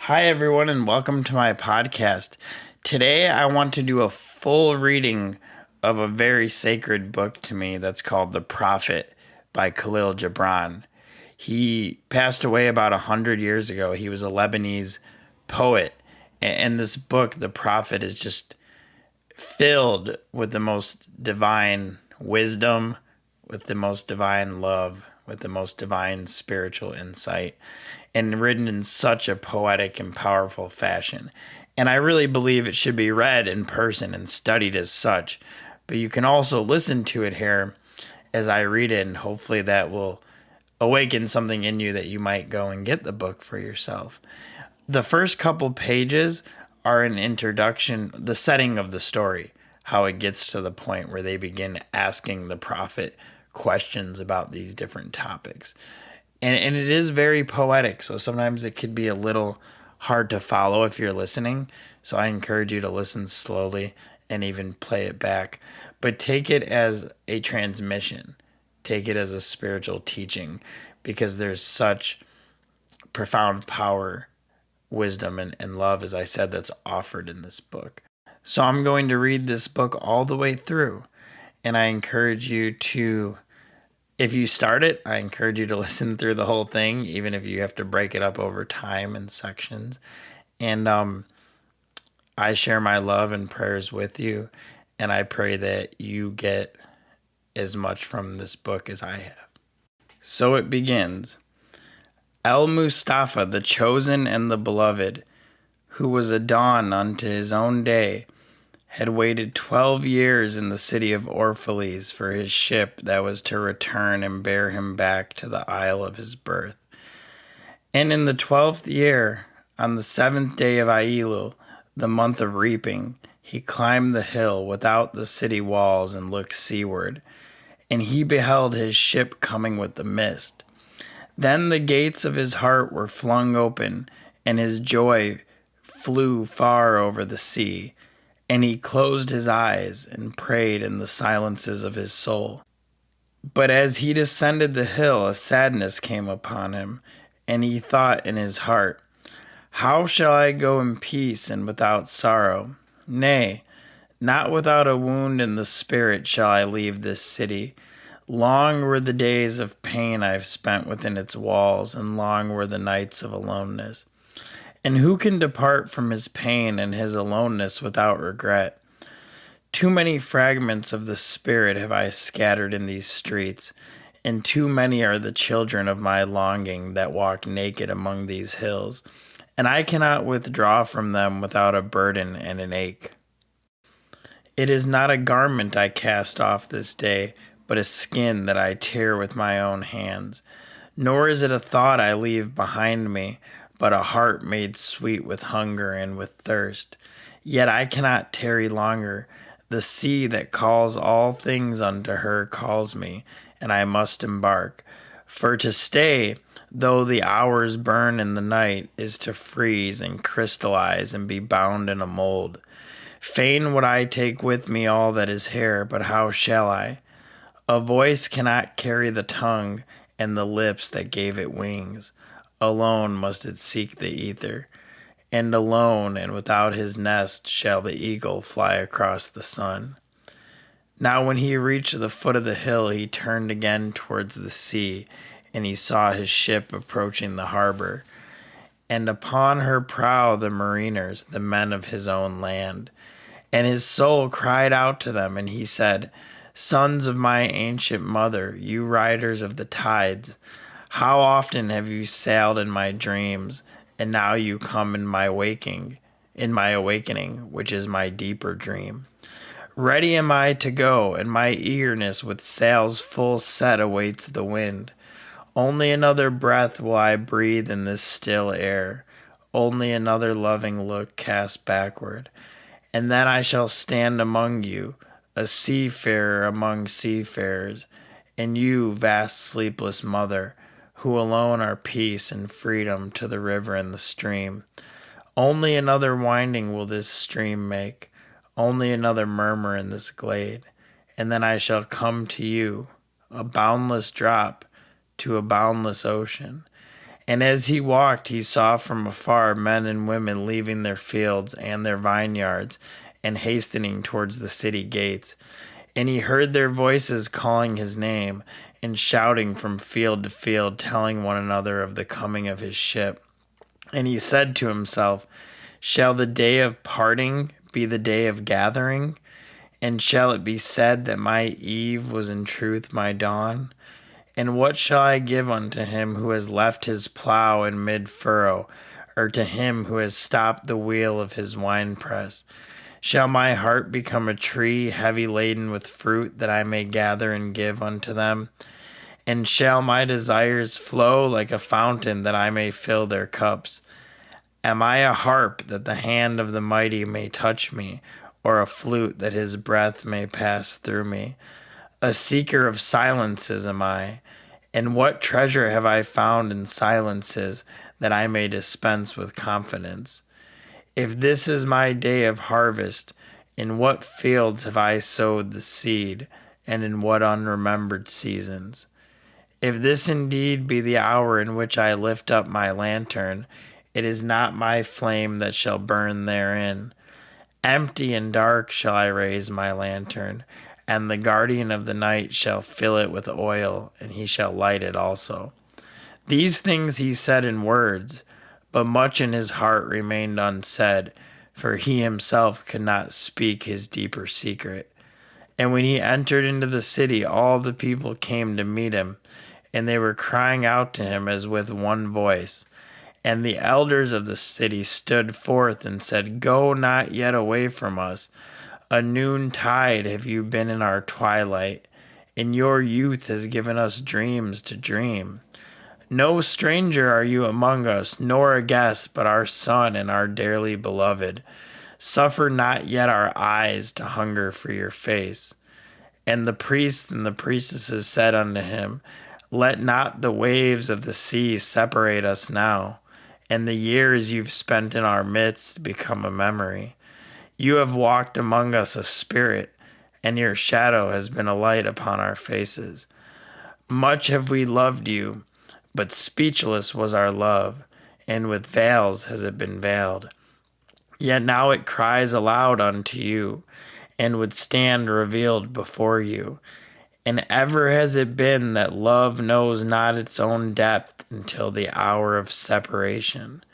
Hi, everyone, and welcome to my podcast. Today, I want to do a full reading of a very sacred book to me that's called The Prophet by Khalil Gibran. He passed away about 100 years ago. He was a Lebanese poet. And this book, The Prophet, is just filled with the most divine wisdom, with the most divine love, with the most divine spiritual insight, and written in such a poetic and powerful fashion. And I really believe it should be read in person and studied as such. But you can also listen to it here as I read it, and hopefully that will awaken something in you that you might go and get the book for yourself. The first couple pages are an introduction, the setting of the story, how it gets to the point where they begin asking the prophet questions about these different topics. And it is very poetic, so sometimes it could be a little hard to follow if you're listening. So I encourage you to listen slowly and even play it back. But take it as a transmission, take it as a spiritual teaching, because there's such profound power, wisdom, and love, as I said, that's offered in this book. So I'm going to read this book all the way through, and I encourage you to, if you start it, I encourage you to listen through the whole thing, even if you have to break it up over time and sections. And I share my love and prayers with you, and I pray that you get as much from this book as I have. So it begins. El Mustafa, the chosen and the beloved, who was a dawn unto his own day, had waited 12 years in the city of Orphalese for his ship that was to return and bear him back to the isle of his birth. And in the 12th year, on the 7th day of Ailul, the month of reaping, he climbed the hill without the city walls and looked seaward, and he beheld his ship coming with the mist. Then the gates of his heart were flung open, and his joy flew far over the sea, and he closed his eyes and prayed in the silences of his soul. But as he descended the hill, a sadness came upon him, and he thought in his heart, "How shall I go in peace and without sorrow? Nay, not without a wound in the spirit shall I leave this city. Long were the days of pain I've spent within its walls, and long were the nights of aloneness. And who can depart from his pain and his aloneness without regret? Too many fragments of the spirit have I scattered in these streets, and too many are the children of my longing that walk naked among these hills, and I cannot withdraw from them without a burden and an ache. It is not a garment I cast off this day, but a skin that I tear with my own hands. Nor is it a thought I leave behind me, but a heart made sweet with hunger and with thirst. Yet I cannot tarry longer. The sea that calls all things unto her calls me, and I must embark. For to stay, though the hours burn in the night, is to freeze and crystallize and be bound in a mold. Fain would I take with me all that is here, but how shall I? A voice cannot carry the tongue and the lips that gave it wings. Alone must it seek the ether, and alone and without his nest shall the eagle fly across the sun. Now when he reached the foot of the hill, he turned again towards the sea, and he saw his ship approaching the harbor, and upon her prow the mariners, the men of his own land. And his soul cried out to them, and he said, "Sons of my ancient mother, you riders of the tides, how often have you sailed in my dreams, and now you come in my awakening, which is my deeper dream. Ready am I to go, and my eagerness with sails full set awaits the wind. Only another breath will I breathe in this still air, only another loving look cast backward, and then I shall stand among you, a seafarer among seafarers, and you, vast sleepless mother, who alone are peace and freedom to the river and the stream. Only another winding will this stream make, only another murmur in this glade, and then I shall come to you, a boundless drop to a boundless ocean, And as he walked, he saw from afar men and women leaving their fields and their vineyards and hastening towards the city gates. And he heard their voices calling his name and shouting from field to field, telling one another of the coming of his ship. And he said to himself, shall the day of parting be the day of gathering? And shall it be said that my eve was in truth my dawn? And what shall I give unto him who has left his plough in mid furrow, or to him who has stopped the wheel of his winepress? Shall my heart become a tree heavy laden with fruit, that I may gather and give unto them? And shall my desires flow like a fountain, that I may fill their cups? Am I a harp, that the hand of the mighty may touch me, or a flute, that his breath may pass through me? A seeker of silences am I, and what treasure have I found in silences, that I may dispense with confidence? If this is my day of harvest, in what fields have I sowed the seed, and in what unremembered seasons? If this indeed be the hour in which I lift up my lantern, it is not my flame that shall burn therein. Empty and dark shall I raise my lantern, and the guardian of the night shall fill it with oil, and he shall light it also. These things he said in words, but much in his heart remained unsaid, for he himself could not speak his deeper secret. And when he entered into the city, all the people came to meet him, and they were crying out to him as with one voice. And the elders of the city stood forth and said, go not yet away from us. A noontide have you been in our twilight, and your youth has given us dreams to dream. No stranger are you among us, nor a guest, but our son and our dearly beloved. Suffer not yet our eyes to hunger for your face. And the priests and the priestesses said unto him, let not the waves of the sea separate us now, and the years you've spent in our midst become a memory. You have walked among us a spirit, and your shadow has been a light upon our faces. Much have we loved you, but speechless was our love, and with veils has it been veiled. Yet now it cries aloud unto you, and would stand revealed before you. And ever has it been that love knows not its own depth until the hour of separation.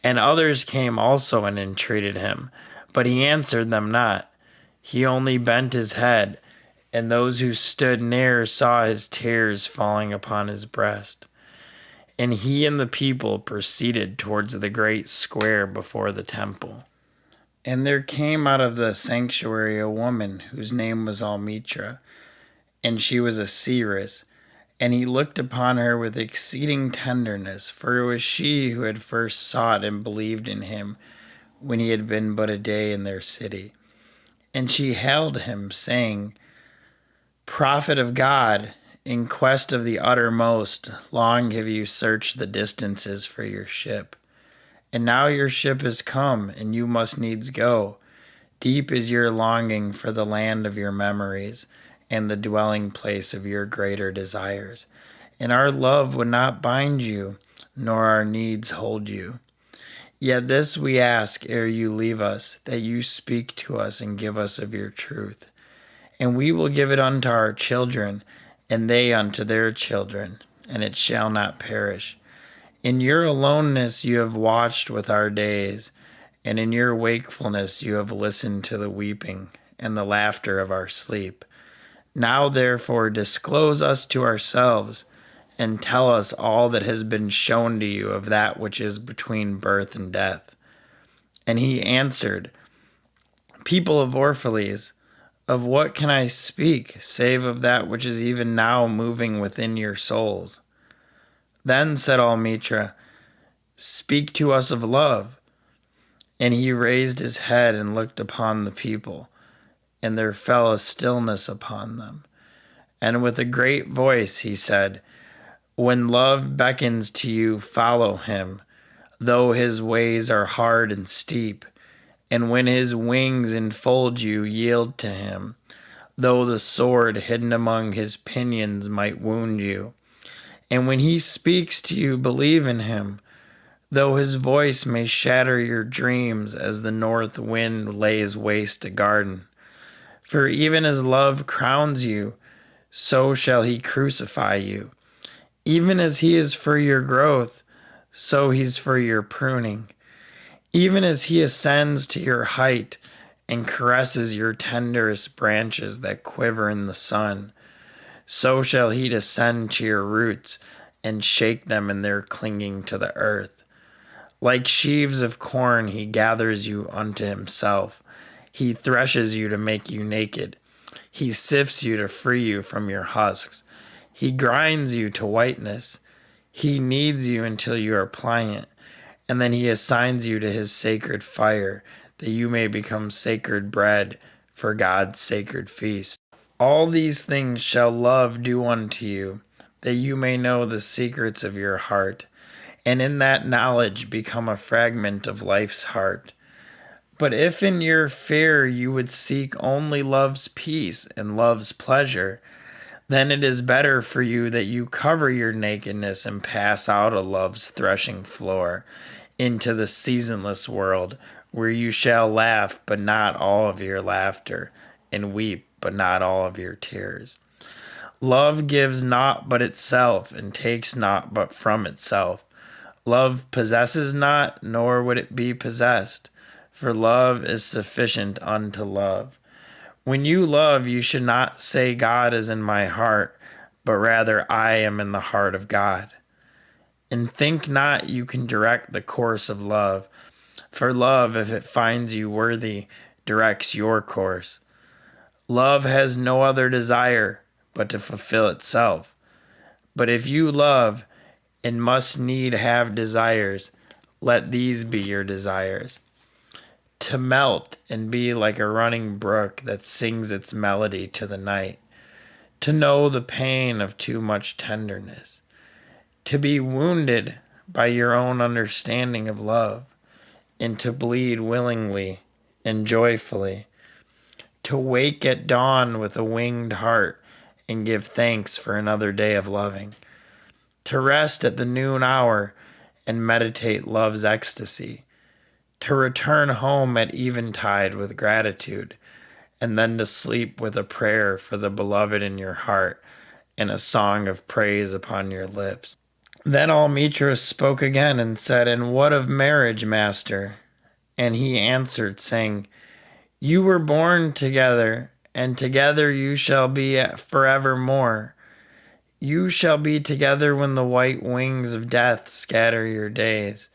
And others came also and entreated him, but he answered them not. He only bent his head, and those who stood near saw his tears falling upon his breast. And he and the people proceeded towards the great square before the temple. And there came out of the sanctuary a woman whose name was Almitra, and she was a seeress. And he looked upon her with exceeding tenderness, for it was she who had first sought and believed in him when he had been but a day in their city. And she hailed him, saying, Prophet of God, in quest of the uttermost, long have you searched the distances for your ship. And now your ship is come, and you must needs go. Deep is your longing for the land of your memories, and the dwelling place of your greater desires. And our love would not bind you, nor our needs hold you. Yet this we ask ere you leave us, that you speak to us and give us of your truth. And we will give it unto our children, and they unto their children, and it shall not perish. In your aloneness you have watched with our days, and in your wakefulness you have listened to the weeping and the laughter of our sleep. Now therefore disclose us to ourselves, and tell us all that has been shown to you of that which is between birth and death. And he answered, People of Orphalese, of what can I speak, save of that which is even now moving within your souls? Then said Almitra, Speak to us of love. And he raised his head and looked upon the people, and there fell a stillness upon them. And with a great voice he said, When love beckons to you, follow him, though his ways are hard and steep. And when his wings enfold you, yield to him, though the sword hidden among his pinions might wound you. And when he speaks to you, believe in him, though his voice may shatter your dreams as the north wind lays waste a garden. For even as love crowns you, so shall he crucify you. Even as he is for your growth, so he's for your pruning. Even as he ascends to your height and caresses your tenderest branches that quiver in the sun, so shall he descend to your roots and shake them in their clinging to the earth. Like sheaves of corn, he gathers you unto himself. He threshes you to make you naked. He sifts you to free you from your husks. He grinds you to whiteness. He kneads you until you are pliant, and then he assigns you to his sacred fire, that you may become sacred bread for God's sacred feast. All these things shall love do unto you, that you may know the secrets of your heart, and in that knowledge become a fragment of life's heart. But if in your fear you would seek only love's peace and love's pleasure, then it is better for you that you cover your nakedness and pass out of love's threshing floor into the seasonless world, where you shall laugh, but not all of your laughter, and weep, but not all of your tears. Love gives naught but itself, and takes naught but from itself. Love possesses not, nor would it be possessed, for love is sufficient unto love. When you love, you should not say, God is in my heart, but rather, I am in the heart of God. And think not you can direct the course of love, for love, if it finds you worthy, directs your course. Love has no other desire but to fulfill itself. But if you love and must need have desires, let these be your desires: to melt and be like a running brook that sings its melody to the night, to know the pain of too much tenderness, to be wounded by your own understanding of love, and to bleed willingly and joyfully, to wake at dawn with a winged heart and give thanks for another day of loving, to rest at the noon hour and meditate love's ecstasy, to return home at eventide with gratitude, and then to sleep with a prayer for the beloved in your heart and a song of praise upon your lips. Then Almitras spoke again and said, And what of marriage, master? And he answered, saying, You were born together, and together you shall be forevermore. You shall be together when the white wings of death scatter your days.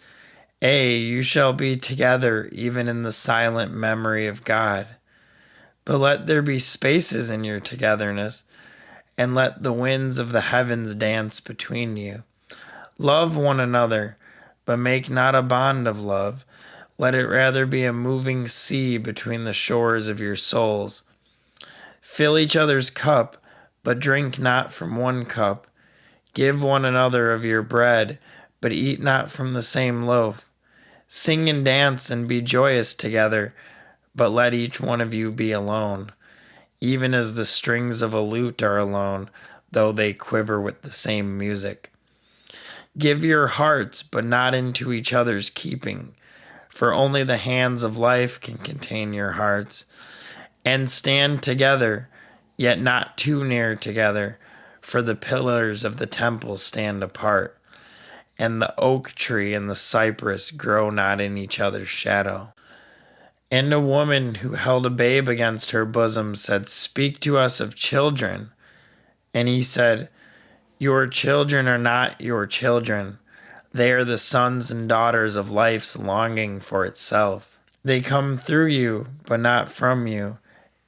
You shall be together even in the silent memory of God. But let there be spaces in your togetherness, and let the winds of the heavens dance between you. Love one another, but make not a bond of love. Let it rather be a moving sea between the shores of your souls. Fill each other's cup, but drink not from one cup. Give one another of your bread, but eat not from the same loaf. Sing and dance and be joyous together, but let each one of you be alone, even as the strings of a lute are alone, though they quiver with the same music. Give your hearts, but not into each other's keeping, for only the hands of life can contain your hearts. And stand together, yet not too near together, for the pillars of the temple stand apart, and the oak tree and the cypress grow not in each other's shadow. And a woman who held a babe against her bosom said, Speak to us of children. And he said, Your children are not your children. They are the sons and daughters of life's longing for itself. They come through you, but not from you.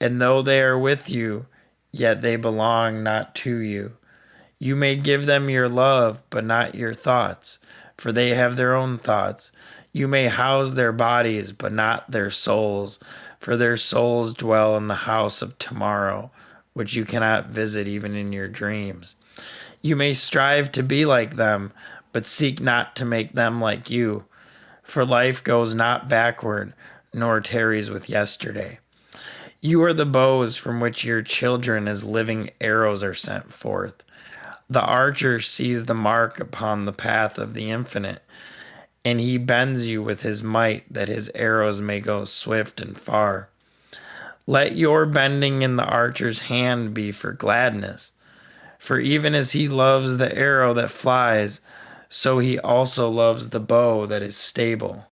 And though they are with you, yet they belong not to you. You may give them your love, but not your thoughts, for they have their own thoughts. You may house their bodies, but not their souls, for their souls dwell in the house of tomorrow, which you cannot visit even in your dreams. You may strive to be like them, but seek not to make them like you, for life goes not backward, nor tarries with yesterday. You are the bows from which your children as living arrows are sent forth. The archer sees the mark upon the path of the infinite, and he bends you with his might that his arrows may go swift and far. Let your bending in the archer's hand be for gladness, for even as he loves the arrow that flies, so he also loves the bow that is stable.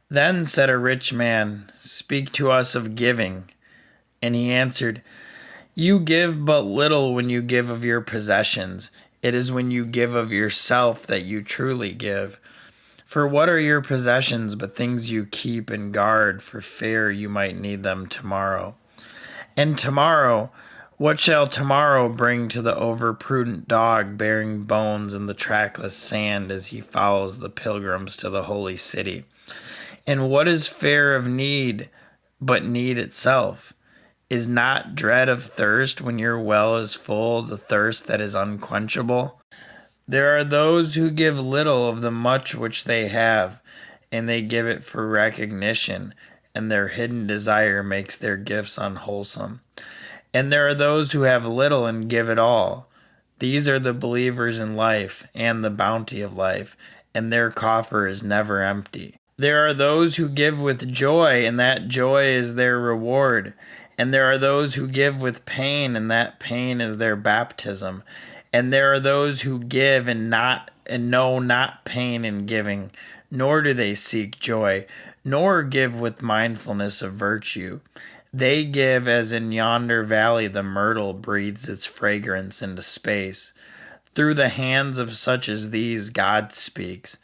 Then said a rich man, Speak to us of giving. And he answered, You give but little when you give of your possessions. It is when you give of yourself that you truly give. For what are your possessions but things you keep and guard for fear you might need them tomorrow? And tomorrow, what shall tomorrow bring to the overprudent dog bearing bones in the trackless sand as he follows the pilgrims to the holy city? And what is fear of need but need itself? Is not dread of thirst when your well is full, the thirst that is unquenchable? There are those who give little of the much which they have, and they give it for recognition, and their hidden desire makes their gifts unwholesome. And there are those who have little and give it all. These are the believers in life and the bounty of life, and their coffer is never empty. There are those who give with joy, and that joy is their reward. And there are those who give with pain, and that pain is their baptism. And there are those who give and know not pain in giving, nor do they seek joy, nor give with mindfulness of virtue. They give as in yonder valley the myrtle breathes its fragrance into space. Through the hands of such as these God speaks,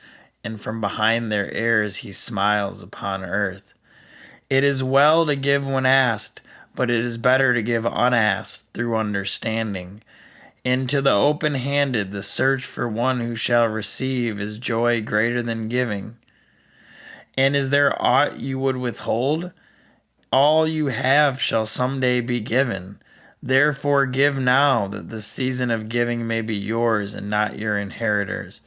and from behind their ears he smiles upon earth. It is well to give when asked, but it is better to give unasked through understanding. And to the open-handed the search for one who shall receive is joy greater than giving. And is there aught you would withhold? All you have shall someday be given. Therefore give now, that the season of giving may be yours and not your inheritors.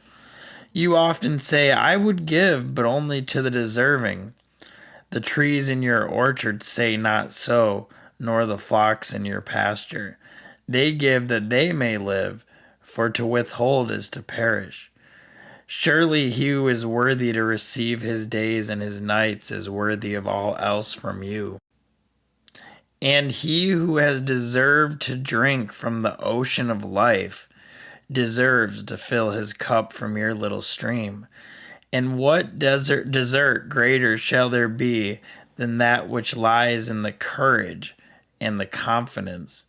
You often say, I would give, but only to the deserving. The trees in your orchard say not so, nor the flocks in your pasture. They give that they may live, for to withhold is to perish. Surely he who is worthy to receive his days and his nights is worthy of all else from you. And he who has deserved to drink from the ocean of life deserves to fill his cup from your little stream. And what desert greater shall there be than that which lies in the courage and the confidence,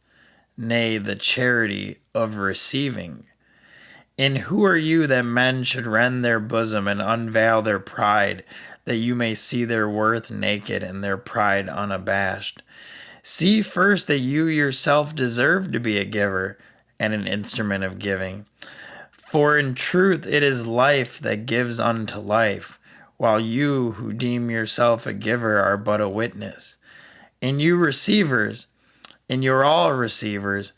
nay, the charity of receiving? And who are you that men should rend their bosom and unveil their pride, that you may see their worth naked and their pride unabashed? See first that you yourself deserve to be a giver and an instrument of giving. For in truth it is life that gives unto life, while you who deem yourself a giver are but a witness. And you receivers, and you're all receivers,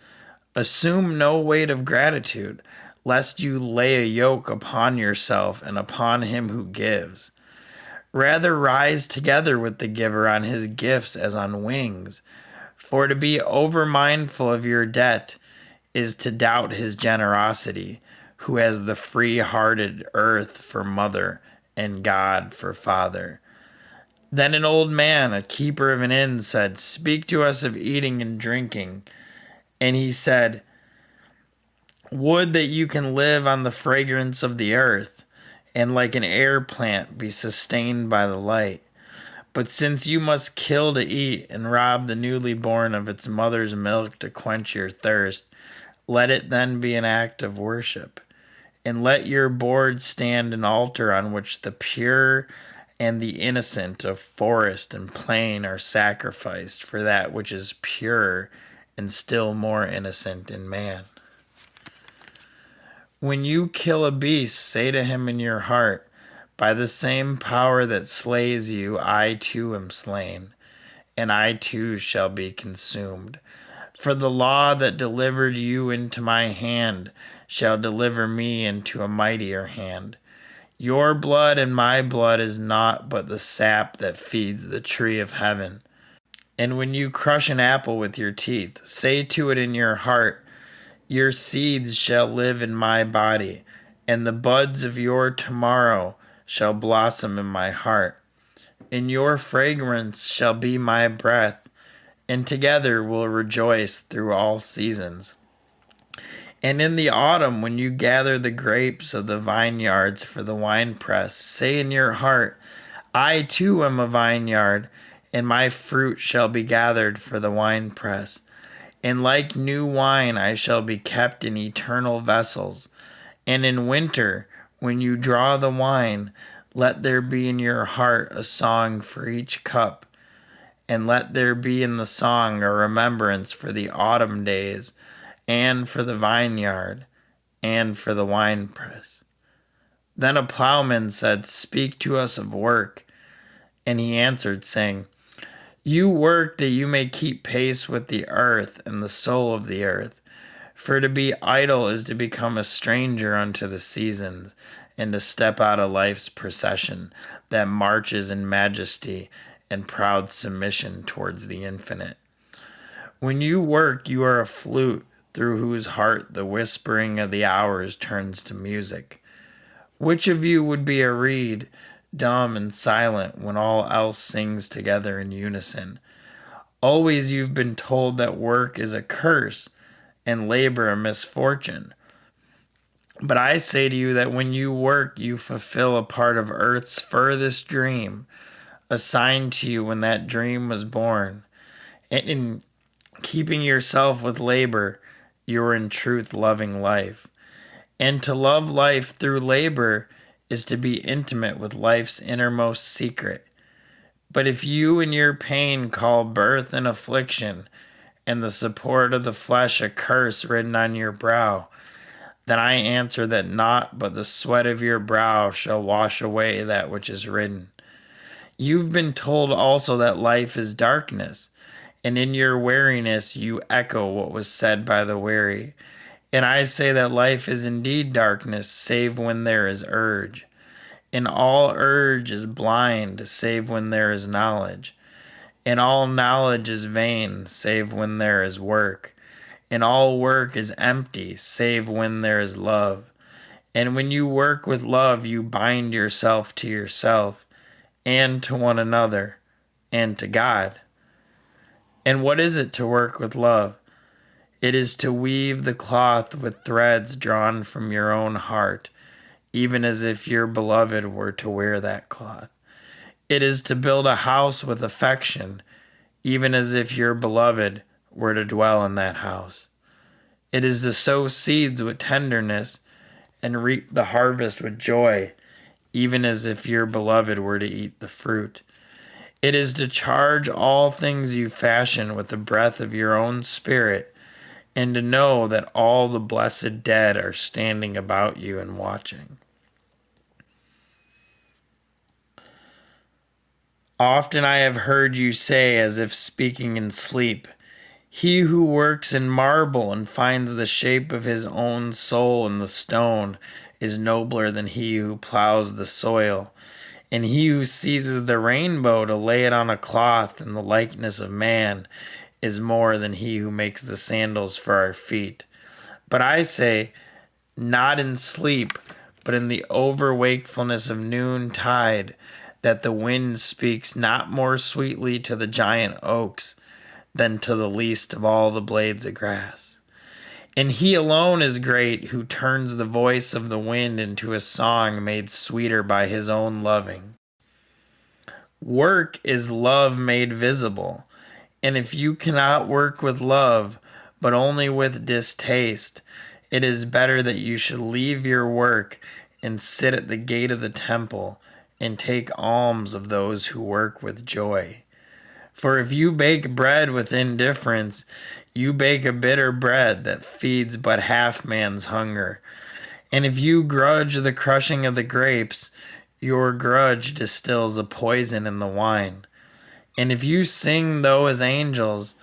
assume no weight of gratitude, lest you lay a yoke upon yourself and upon him who gives. Rather rise together with the giver on his gifts as on wings. For to be over-mindful of your debt is to doubt his generosity, who has the free-hearted earth for mother and God for father. Then an old man, a keeper of an inn, said, Speak to us of eating and drinking. And he said, Would that you can live on the fragrance of the earth, and like an air plant be sustained by the light. But since you must kill to eat and rob the newly born of its mother's milk to quench your thirst, let it then be an act of worship. And let your board stand an altar on which the pure and the innocent of forest and plain are sacrificed for that which is pure and still more innocent in man. When you kill a beast, say to him in your heart, By the same power that slays you, I too am slain, and I too shall be consumed. For the law that delivered you into my hand shall deliver me into a mightier hand. Your blood and my blood is naught but the sap that feeds the tree of heaven. And when you crush an apple with your teeth, say to it in your heart, Your seeds shall live in my body, and the buds of your tomorrow shall blossom in my heart. And your fragrance shall be my breath, and together we'll rejoice through all seasons. And in the autumn, when you gather the grapes of the vineyards for the winepress, say in your heart, I too am a vineyard, and my fruit shall be gathered for the winepress. And like new wine, I shall be kept in eternal vessels. And in winter, when you draw the wine, let there be in your heart a song for each cup. And let there be in the song a remembrance for the autumn days, and for the vineyard, and for the winepress. Then a plowman said, Speak to us of work. And he answered, saying, You work that you may keep pace with the earth and the soul of the earth. For to be idle is to become a stranger unto the seasons, and to step out of life's procession that marches in majesty and proud submission towards the infinite. When you work, you are a flute through whose heart the whispering of the hours turns to music. Which of you would be a reed, dumb and silent, when all else sings together in unison? Always you've been told that work is a curse and labor a misfortune. But I say to you that when you work, you fulfill a part of earth's furthest dream, assigned to you when that dream was born. And in keeping yourself with labor, you are in truth loving life. And to love life through labor is to be intimate with life's innermost secret. But if you in your pain call birth an affliction, and the support of the flesh a curse written on your brow, then I answer that naught but the sweat of your brow shall wash away that which is written. You've been told also that life is darkness, and in your weariness you echo what was said by the weary. And I say that life is indeed darkness, save when there is urge. And all urge is blind, save when there is knowledge. And all knowledge is vain, save when there is work. And all work is empty, save when there is love. And when you work with love, you bind yourself to yourself, and to one another, and to God. And what is it to work with love? It is to weave the cloth with threads drawn from your own heart, even as if your beloved were to wear that cloth. It is to build a house with affection, even as if your beloved were to dwell in that house. It is to sow seeds with tenderness and reap the harvest with joy, even as if your beloved were to eat the fruit. It is to charge all things you fashion with the breath of your own spirit, and to know that all the blessed dead are standing about you and watching. Often I have heard you say, as if speaking in sleep, He who works in marble and finds the shape of his own soul in the stone is nobler than he who plows the soil. And he who seizes the rainbow to lay it on a cloth in the likeness of man is more than he who makes the sandals for our feet. But I say, not in sleep, but in the overwakefulness of noontide, that the wind speaks not more sweetly to the giant oaks than to the least of all the blades of grass. And he alone is great who turns the voice of the wind into a song made sweeter by his own loving. Work is love made visible, and if you cannot work with love, but only with distaste, it is better that you should leave your work and sit at the gate of the temple and take alms of those who work with joy. For if you bake bread with indifference, you bake a bitter bread that feeds but half man's hunger. And if you grudge the crushing of the grapes, your grudge distills a poison in the wine. And if you sing though as angels,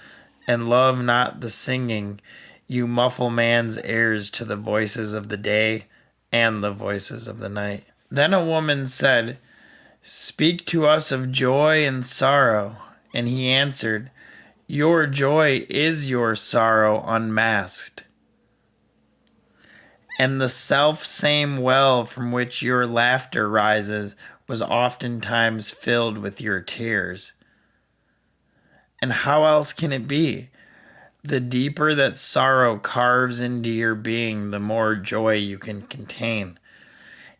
and love not the singing, you muffle man's ears to the voices of the day and the voices of the night. Then a woman said, Speak to us of joy and sorrow. And he answered, Your joy is your sorrow unmasked. And the self same well from which your laughter rises was oftentimes filled with your tears. And how else can it be? The deeper that sorrow carves into your being, the more joy you can contain.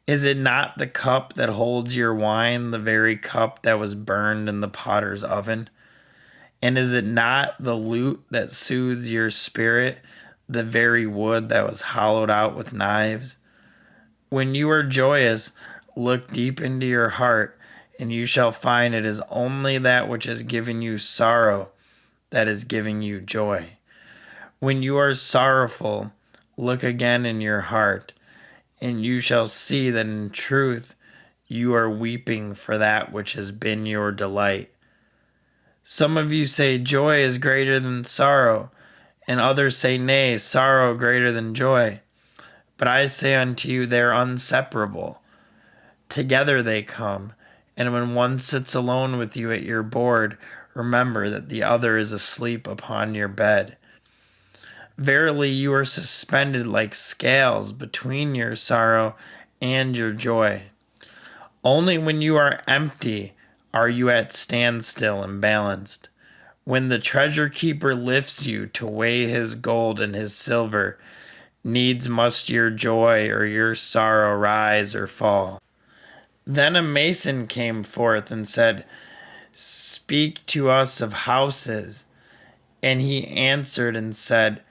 Is it not the cup that holds your wine, the very cup that was burned in the potter's oven? And is it not the lute that soothes your spirit, the very wood that was hollowed out with knives? When you are joyous, look deep into your heart, and you shall find it is only that which has given you sorrow that is giving you joy. When you are sorrowful, look again in your heart, and you shall see that in truth you are weeping for that which has been your delight. Some of you say joy is greater than sorrow, and others say nay, sorrow greater than joy. But I say unto you, they are inseparable. Together they come, and when one sits alone with you at your board, remember that the other is asleep upon your bed. Verily, you are suspended like scales between your sorrow and your joy. Only when you are empty are you at standstill and balanced. When the treasure keeper lifts you to weigh his gold and his silver, needs must your joy or your sorrow rise or fall. Then a mason came forth and said, speak to us of houses. And he answered and said,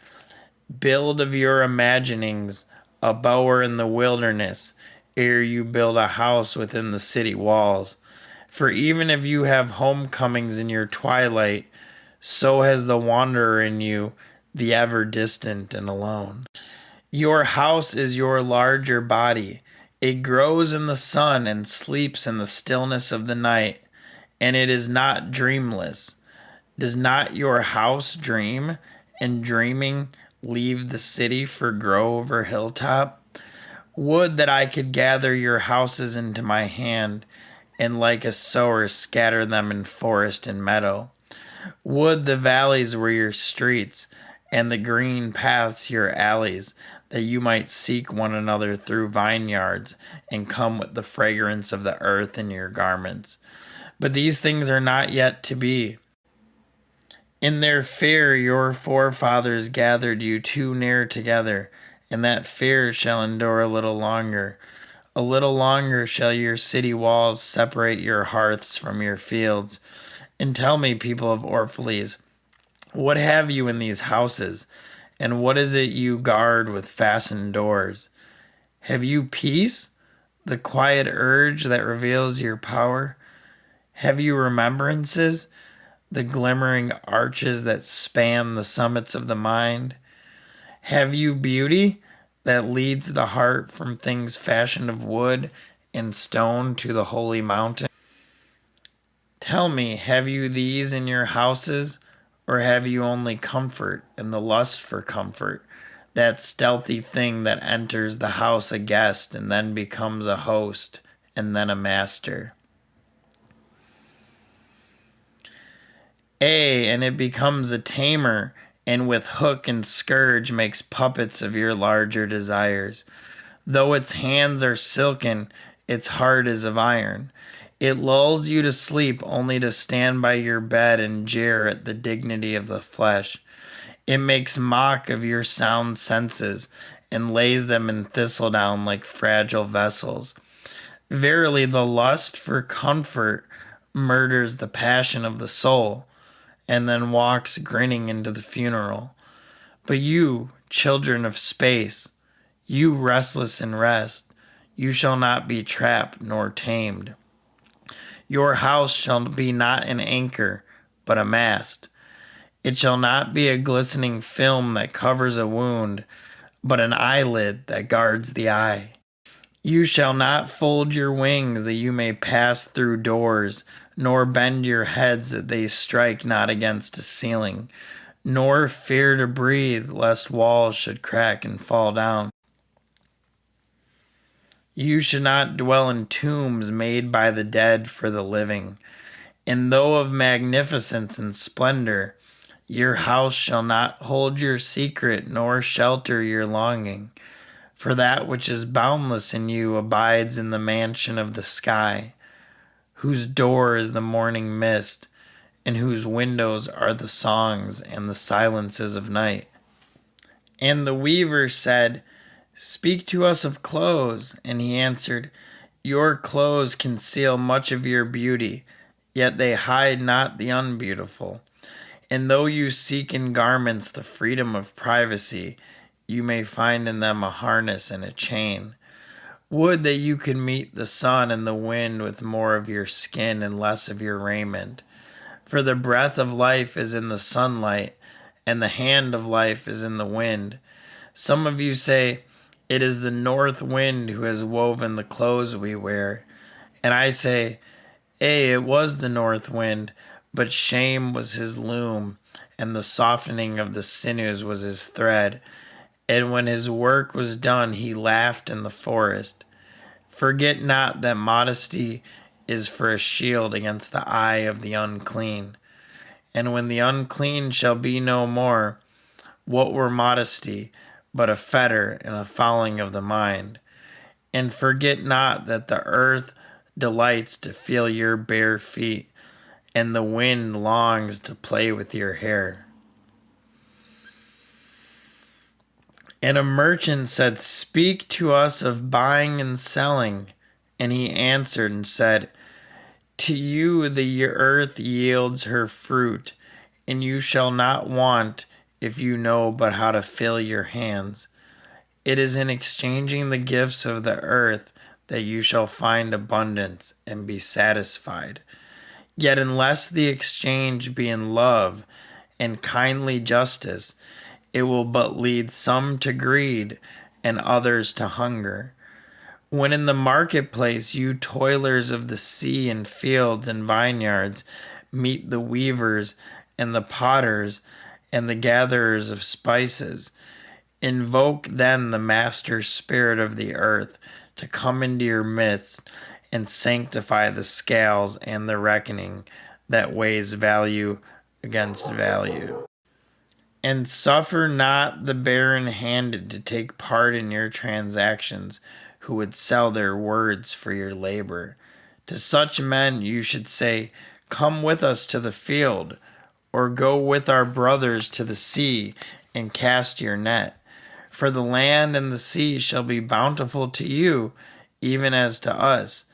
build of your imaginings a bower in the wilderness, ere you build a house within the city walls. For even if you have homecomings in your twilight, so has the wanderer in you, the ever distant and alone. Your house is your larger body. It grows in the sun and sleeps in the stillness of the night, and it is not dreamless. Does not your house dream, and dreaming leave the city for grove or hilltop? Would that I could gather your houses into my hand, and like a sower scatter them in forest and meadow. Would the valleys were your streets, and the green paths your alleys, that you might seek one another through vineyards, and come with the fragrance of the earth in your garments. But these things are not yet to be. In their fear your forefathers gathered you too near together, and that fear shall endure a little longer. A little longer shall your city walls separate your hearths from your fields. And tell me, people of Orphalese, what have you in these houses, and what is it you guard with fastened doors? Have you peace, the quiet urge that reveals your power? Have you remembrances, the glimmering arches that span the summits of the mind? Have you beauty that leads the heart from things fashioned of wood and stone to the holy mountain? Tell me, have you these in your houses, or have you only comfort and the lust for comfort, that stealthy thing that enters the house a guest and then becomes a host and then a master? And it becomes a tamer, and with hook and scourge makes puppets of your larger desires. Though its hands are silken, its heart is of iron. It lulls you to sleep only to stand by your bed and jeer at the dignity of the flesh. It makes mock of your sound senses and lays them in thistledown like fragile vessels. Verily, the lust for comfort murders the passion of the soul, and then walks grinning into the funeral. But you, children of space, you restless in rest, you shall not be trapped nor tamed. Your house shall be not an anchor, but a mast. It shall not be a glistening film that covers a wound, but an eyelid that guards the eye. You shall not fold your wings that you may pass through doors, nor bend your heads that they strike not against a ceiling, nor fear to breathe lest walls should crack and fall down. You should not dwell in tombs made by the dead for the living. And though of magnificence and splendor, your house shall not hold your secret nor shelter your longing. For that which is boundless in you abides in the mansion of the sky, whose door is the morning mist, and whose windows are the songs and the silences of night. And the weaver said, Speak to us of clothes. And he answered, Your clothes conceal much of your beauty, yet they hide not the unbeautiful. And though you seek in garments the freedom of privacy, you may find in them a harness and a chain. Would that you could meet the sun and the wind with more of your skin and less of your raiment. For the breath of life is in the sunlight, and the hand of life is in the wind. Some of you say, It is the north wind who has woven the clothes we wear. And I say, it was the north wind, but shame was his loom, and the softening of the sinews was his thread. And when his work was done, he laughed in the forest. Forget not that modesty is for a shield against the eye of the unclean. And when the unclean shall be no more, what were modesty but a fetter and a fouling of the mind? And forget not that the earth delights to feel your bare feet, and the wind longs to play with your hair. And a merchant said, Speak to us of buying and selling. And he answered and said, To you the earth yields her fruit, and you shall not want if you know but how to fill your hands. It is in exchanging the gifts of the earth that you shall find abundance and be satisfied. Yet unless the exchange be in love and kindly justice, it will but lead some to greed and others to hunger. When in the marketplace you toilers of the sea and fields and vineyards meet the weavers and the potters and the gatherers of spices, invoke then the master spirit of the earth to come into your midst and sanctify the scales and the reckoning that weighs value against value. And suffer not the barren-handed to take part in your transactions, who would sell their words for your labor. To such men you should say, Come with us to the field, or go with our brothers to the sea, and cast your net. For the land and the sea shall be bountiful to you, even as to us.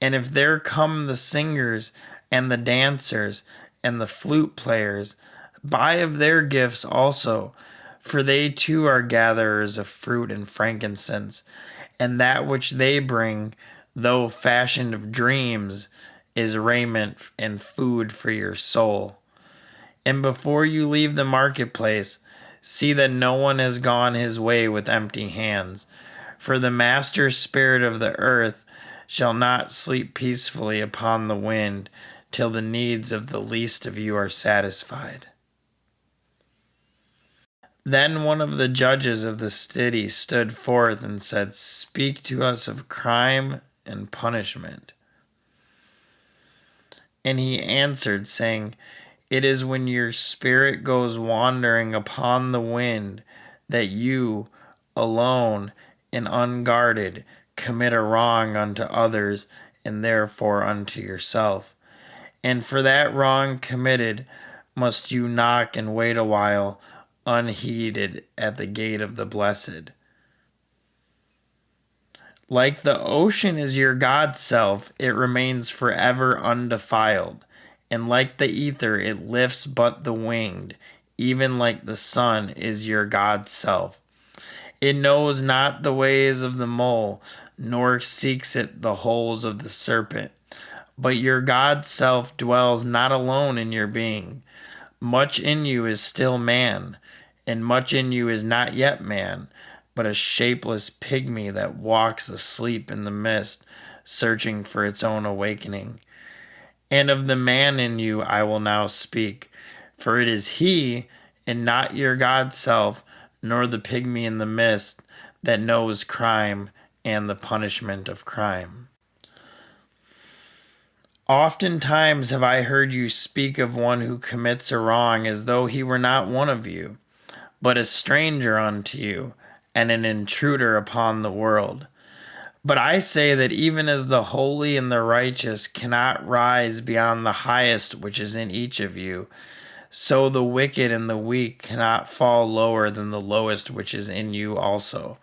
And if there come the singers, and the dancers, and the flute players, buy of their gifts also, for they too are gatherers of fruit and frankincense, and that which they bring, though fashioned of dreams, is raiment and food for your soul. And before you leave the marketplace, see that no one has gone his way with empty hands, for the master spirit of the earth shall not sleep peacefully upon the wind till the needs of the least of you are satisfied. Then one of the judges of the city stood forth and said, Speak to us of crime and punishment. And he answered, saying, It is when your spirit goes wandering upon the wind that you, alone and unguarded, commit a wrong unto others and therefore unto yourself. And for that wrong committed must you knock and wait a while, unheeded at the gate of the blessed. Like the ocean is your God self, it remains forever undefiled. And like the ether, it lifts but the winged, even like the sun is your God self. It knows not the ways of the mole, nor seeks it the holes of the serpent. But your God self dwells not alone in your being. Much in you is still man, and much in you is not yet man, but a shapeless pygmy that walks asleep in the mist, searching for its own awakening. And of the man in you I will now speak, for it is he, and not your God self, nor the pygmy in the mist, that knows crime and the punishment of crime. Oftentimes have I heard you speak of one who commits a wrong as though he were not one of you, but a stranger unto you, and an intruder upon the world. But I say that even as the holy and the righteous cannot rise beyond the highest which is in each of you, so the wicked and the weak cannot fall lower than the lowest which is in you also.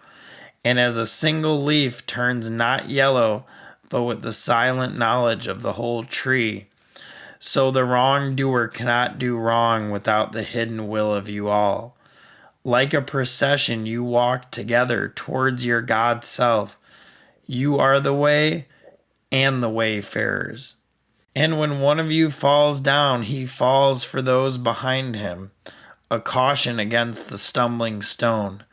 And as a single leaf turns not yellow, but with the silent knowledge of the whole tree, so the wrongdoer cannot do wrong without the hidden will of you all. Like a procession, you walk together towards your God self. You are the way and the wayfarers. And when one of you falls down, he falls for those behind him, a caution against the stumbling stone.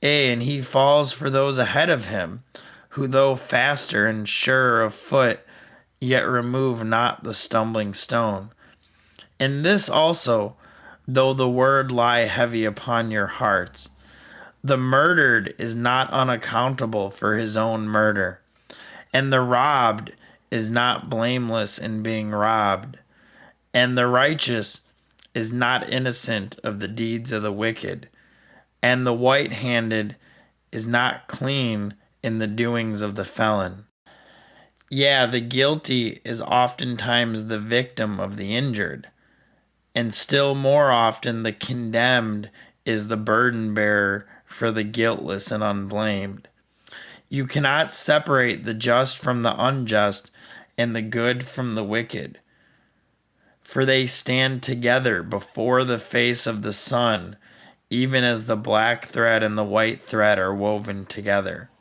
And he falls for those ahead of him, who though faster and surer of foot, yet remove not the stumbling stone. And this also, though the word lie heavy upon your hearts, the murdered is not unaccountable for his own murder, and the robbed is not blameless in being robbed, and the righteous is not innocent of the deeds of the wicked, and the white-handed is not clean in the doings of the felon. Yeah, the guilty is oftentimes the victim of the injured, and still more often the condemned is the burden bearer for the guiltless and unblamed. You cannot separate the just from the unjust and the good from the wicked, for they stand together before the face of the sun, even as the black thread and the white thread are woven together.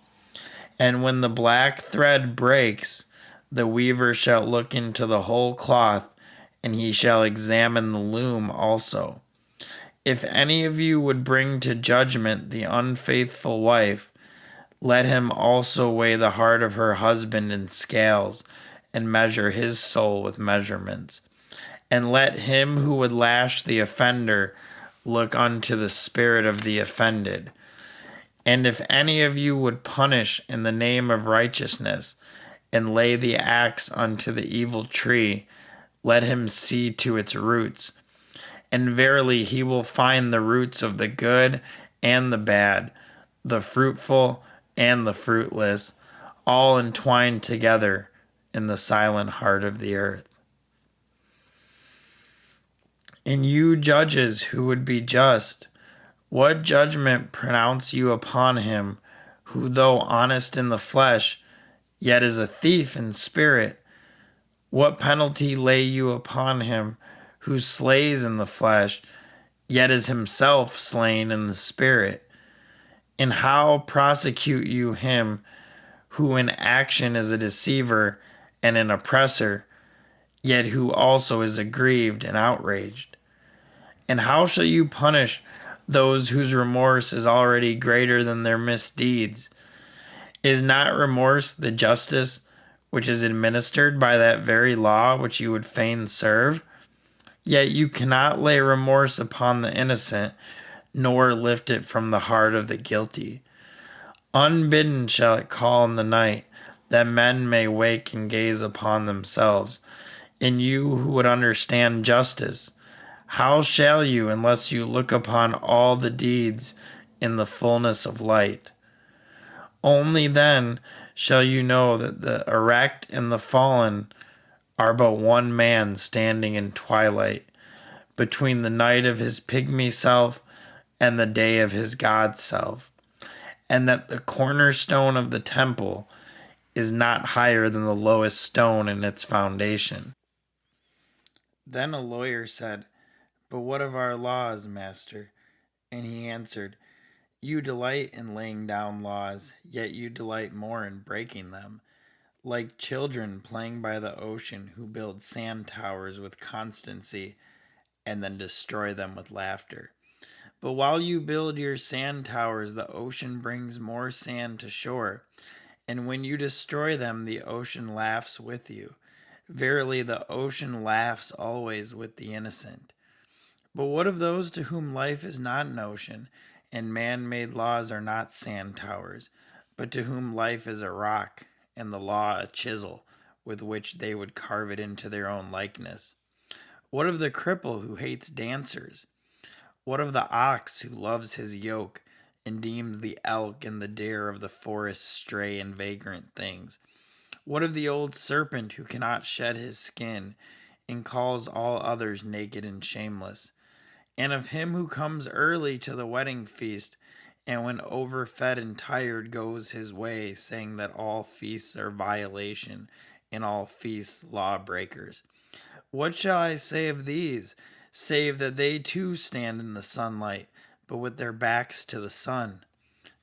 And when the black thread breaks, the weaver shall look into the whole cloth, and he shall examine the loom also. If any of you would bring to judgment the unfaithful wife, let him also weigh the heart of her husband in scales, and measure his soul with measurements. And let him who would lash the offender look unto the spirit of the offended. And if any of you would punish in the name of righteousness, and lay the axe unto the evil tree, let him see to its roots. And verily he will find the roots of the good and the bad, the fruitful and the fruitless, all entwined together in the silent heart of the earth. And you judges who would be just, what judgment pronounce you upon him who, though honest in the flesh, yet is a thief in spirit? What penalty lay you upon him who slays in the flesh, yet is himself slain in the spirit? And how prosecute you him who in action is a deceiver and an oppressor, yet who also is aggrieved and outraged? And how shall you punish those whose remorse is already greater than their misdeeds? Is not remorse the justice which is administered by that very law which you would fain serve? Yet you cannot lay remorse upon the innocent, nor lift it from the heart of the guilty. Unbidden shall it call in the night, that men may wake and gaze upon themselves. And you who would understand justice, how shall you unless you look upon all the deeds in the fullness of light? Only then shall you know that the erect and the fallen are but one man standing in twilight, between the night of his pygmy self and the day of his God self, and that the cornerstone of the temple is not higher than the lowest stone in its foundation. Then a lawyer said, "But what of our laws, master?" And he answered, "You delight in laying down laws, yet you delight more in breaking them, like children playing by the ocean who build sand towers with constancy and then destroy them with laughter. But while you build your sand towers, the ocean brings more sand to shore, and when you destroy them, the ocean laughs with you. Verily, the ocean laughs always with the innocent. But what of those to whom life is not an ocean, and man-made laws are not sand towers, but to whom life is a rock, and the law a chisel, with which they would carve it into their own likeness? What of the cripple who hates dancers? What of the ox who loves his yoke, and deems the elk and the deer of the forest stray and vagrant things? What of the old serpent who cannot shed his skin, and calls all others naked and shameless? And of him who comes early to the wedding feast, and when overfed and tired goes his way, saying that all feasts are violation, and all feasts lawbreakers? What shall I say of these, save that they too stand in the sunlight, but with their backs to the sun?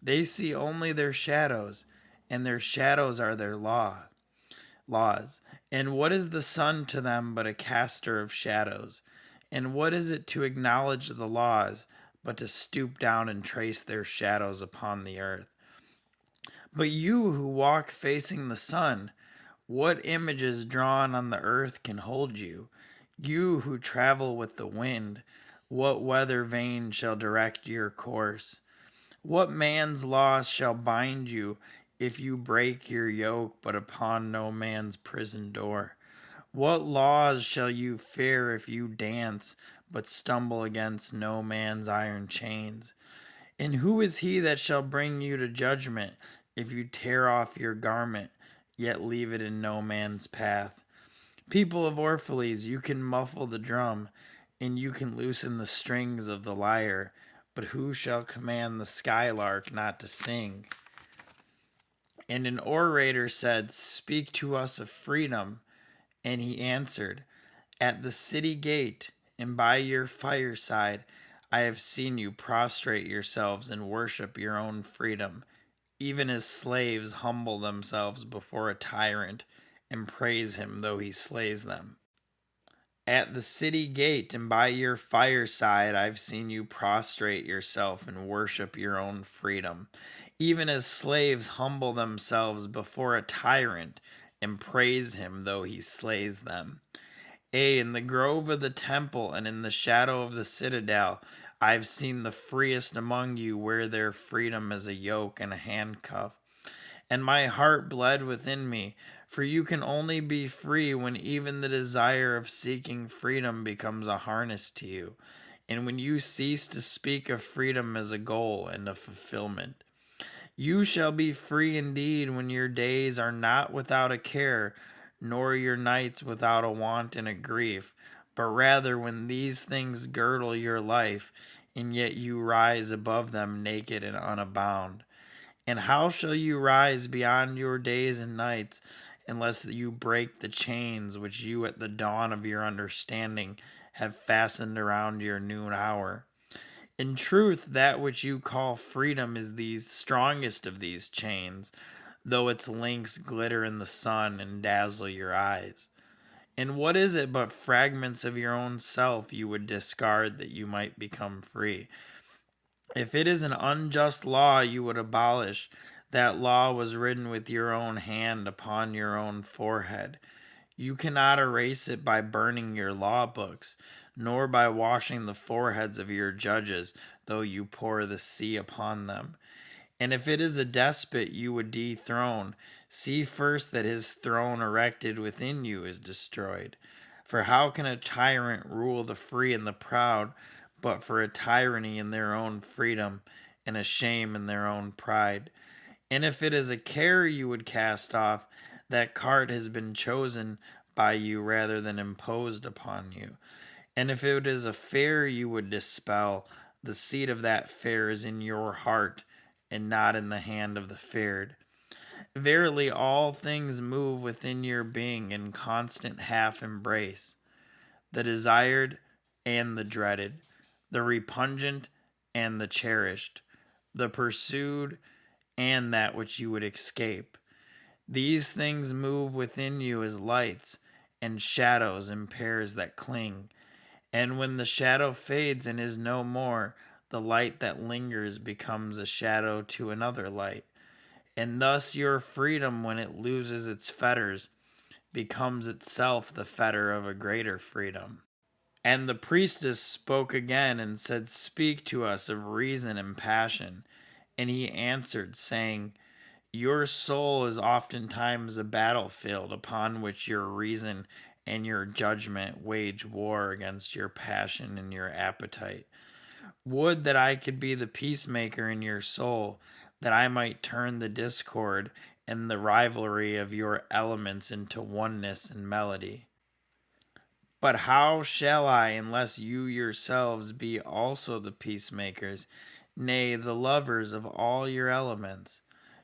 They see only their shadows, and their shadows are their laws. And what is the sun to them but a caster of shadows? And what is it to acknowledge the laws, but to stoop down and trace their shadows upon the earth? But you who walk facing the sun, what images drawn on the earth can hold you? You who travel with the wind, what weather vane shall direct your course? What man's law shall bind you if you break your yoke, but upon no man's prison door? What laws shall you fear if you dance, but stumble against no man's iron chains? And who is he that shall bring you to judgment if you tear off your garment, yet leave it in no man's path? People of Orphalese, you can muffle the drum, and you can loosen the strings of the lyre, but who shall command the skylark not to sing? And an orator said, "Speak to us of freedom." And he answered, "At the city gate and by your fireside, I have seen you prostrate yourselves and worship your own freedom, even as slaves humble themselves before a tyrant and praise him though he slays them. At the city gate and by your fireside, I've seen you prostrate yourself and worship your own freedom, even as slaves humble themselves before a tyrant and praise him though he slays them. In the grove of the temple and in the shadow of the citadel, I've seen the freest among you wear their freedom as a yoke and a handcuff. And my heart bled within me, for you can only be free when even the desire of seeking freedom becomes a harness to you, and when you cease to speak of freedom as a goal and a fulfillment. You shall be free indeed when your days are not without a care, nor your nights without a want and a grief, but rather when these things girdle your life, and yet you rise above them naked and unbound. And how shall you rise beyond your days and nights unless you break the chains which you at the dawn of your understanding have fastened around your noon hour? In truth, that which you call freedom is the strongest of these chains, though its links glitter in the sun and dazzle your eyes. And what is it but fragments of your own self you would discard that you might become free? If it is an unjust law you would abolish, that law was written with your own hand upon your own forehead. You cannot erase it by burning your law books, nor by washing the foreheads of your judges, though you pour the sea upon them. And if it is a despot you would dethrone, see first that his throne erected within you is destroyed. For how can a tyrant rule the free and the proud, but for a tyranny in their own freedom, and a shame in their own pride? And if it is a care you would cast off, that cart has been chosen by you rather than imposed upon you. And if it is a fear you would dispel, the seat of that fear is in your heart, and not in the hand of the feared. Verily, all things move within your being in constant half embrace, the desired and the dreaded, the repugnant and the cherished, the pursued and that which you would escape. These things move within you as lights and shadows in pairs that cling. And when the shadow fades and is no more, the light that lingers becomes a shadow to another light. And thus your freedom, when it loses its fetters, becomes itself the fetter of a greater freedom. And the priestess spoke again and said, "Speak to us of reason and passion." And he answered, saying, "Your soul is oftentimes a battlefield upon which your reason and your judgment wage war against your passion and your appetite. Would that I could be the peacemaker in your soul, that I might turn the discord and the rivalry of your elements into oneness and melody. But how shall I, unless you yourselves be also the peacemakers, nay, the lovers of all your elements?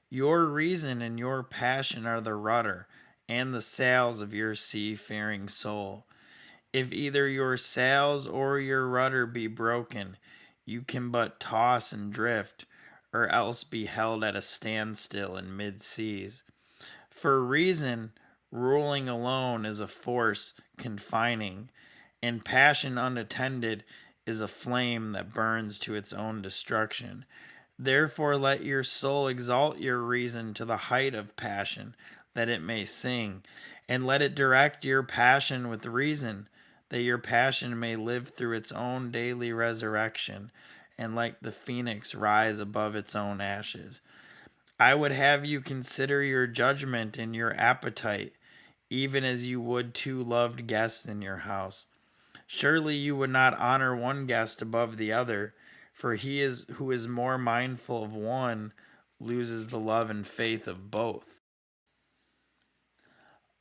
Your reason and your passion are the rudder and the sails of your seafaring soul. If either your sails or your rudder be broken, you can but toss and drift, or else be held at a standstill in mid seas. For reason, ruling alone, is a force confining, and passion unattended is a flame that burns to its own destruction. Therefore, let your soul exalt your reason to the height of passion, that it may sing, and let it direct your passion with reason, that your passion may live through its own daily resurrection, and like the phoenix rise above its own ashes. I would have you consider your judgment and your appetite, even as you would two loved guests in your house. Surely you would not honor one guest above the other, for he is who is more mindful of one loses the love and faith of both.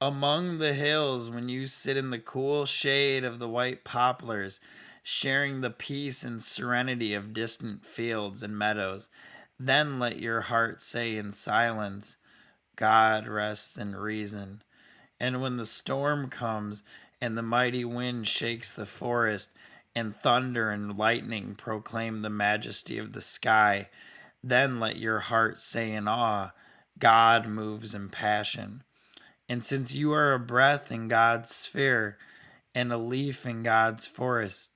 Among the hills, when you sit in the cool shade of the white poplars, sharing the peace and serenity of distant fields and meadows, then let your heart say in silence, God rests in reason. And when the storm comes, and the mighty wind shakes the forest, and thunder and lightning proclaim the majesty of the sky, then let your heart say in awe, God moves in passion. And since you are a breath in God's sphere and a leaf in God's forest,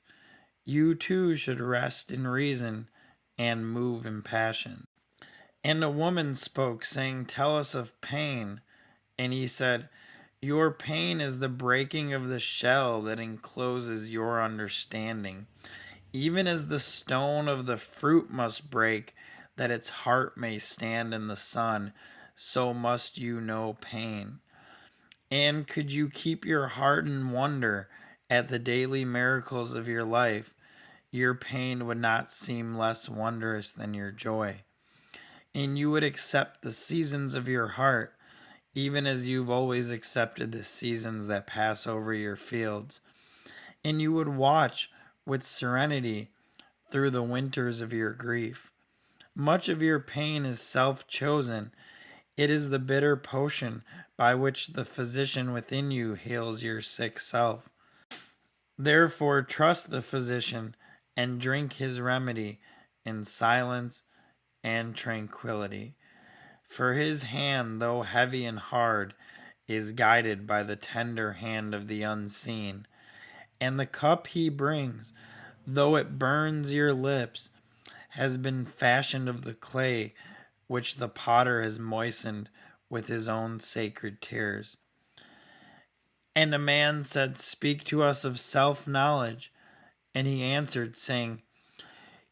you too should rest in reason and move in passion. And a woman spoke, saying, Tell us of pain. And he said, Your pain is the breaking of the shell that encloses your understanding. Even as the stone of the fruit must break, that its heart may stand in the sun, so must you know pain. And could you keep your heart in wonder at the daily miracles of your life, your pain would not seem less wondrous than your joy. And you would accept the seasons of your heart, even as you've always accepted the seasons that pass over your fields. And you would watch with serenity through the winters of your grief. Much of your pain is self chosen. It is the bitter potion by which the physician within you heals your sick self. Therefore, trust the physician and drink his remedy in silence and tranquility. For his hand, though heavy and hard, is guided by the tender hand of the unseen. And the cup he brings, though it burns your lips, has been fashioned of the clay which the potter has moistened with his own sacred tears. And a man said, Speak to us of self knowledge. And he answered, saying,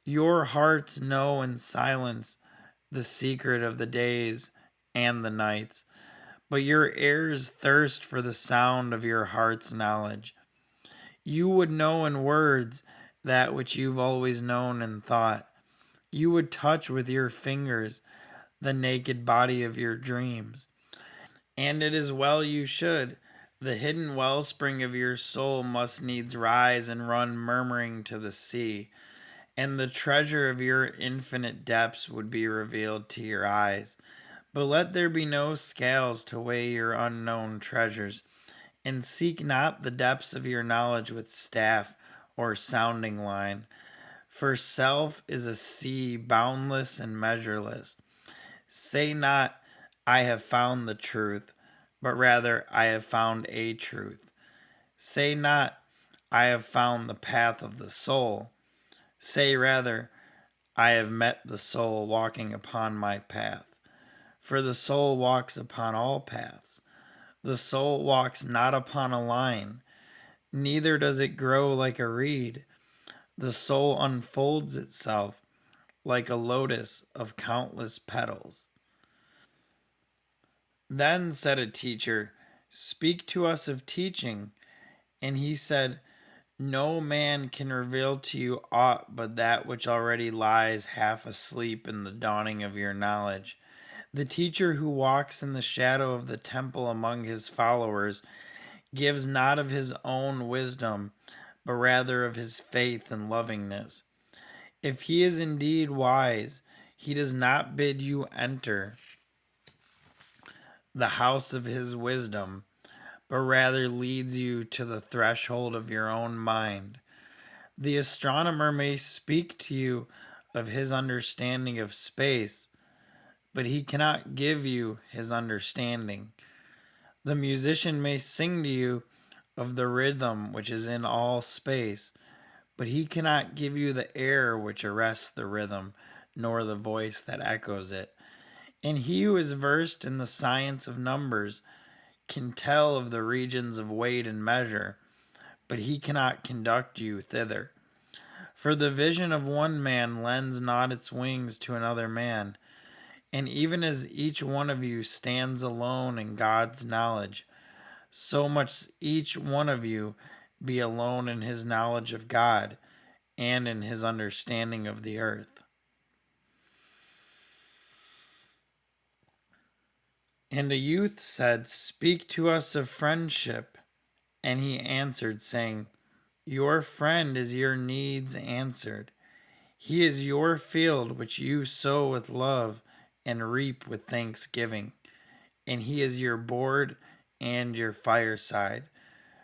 Your hearts know in silence the secret of the days and the nights, but your ears thirst for the sound of your heart's knowledge. You would know in words that which you've always known in thought. You would touch with your fingers the naked body of your dreams. And it is well you should. The hidden wellspring of your soul must needs rise and run murmuring to the sea, and the treasure of your infinite depths would be revealed to your eyes. But let there be no scales to weigh your unknown treasures, and seek not the depths of your knowledge with staff or sounding line. For self is a sea boundless and measureless. Say not, I have found the truth, but rather, I have found a truth. Say not, I have found the path of the soul. Say rather, I have met the soul walking upon my path. For the soul walks upon all paths. The soul walks not upon a line, neither does it grow like a reed. The soul unfolds itself like a lotus of countless petals. Then said a teacher, Speak to us of teaching. And he said, No man can reveal to you aught but that which already lies half asleep in the dawning of your knowledge. The teacher who walks in the shadow of the temple among his followers gives not of his own wisdom, but rather of his faith and lovingness. If he is indeed wise, he does not bid you enter the house of his wisdom, but rather leads you to the threshold of your own mind. The astronomer may speak to you of his understanding of space, but he cannot give you his understanding. The musician may sing to you of the rhythm which is in all space, but he cannot give you the air which arrests the rhythm, nor the voice that echoes it. And he who is versed in the science of numbers can tell of the regions of weight and measure, but he cannot conduct you thither. For the vision of one man lends not its wings to another man, and even as each one of you stands alone in God's knowledge, so must each one of you be alone in his knowledge of God and in his understanding of the earth. And a youth said, Speak to us of friendship. And he answered, saying, Your friend is your needs answered. He is your field which you sow with love and reap with thanksgiving. And he is your board and your fireside.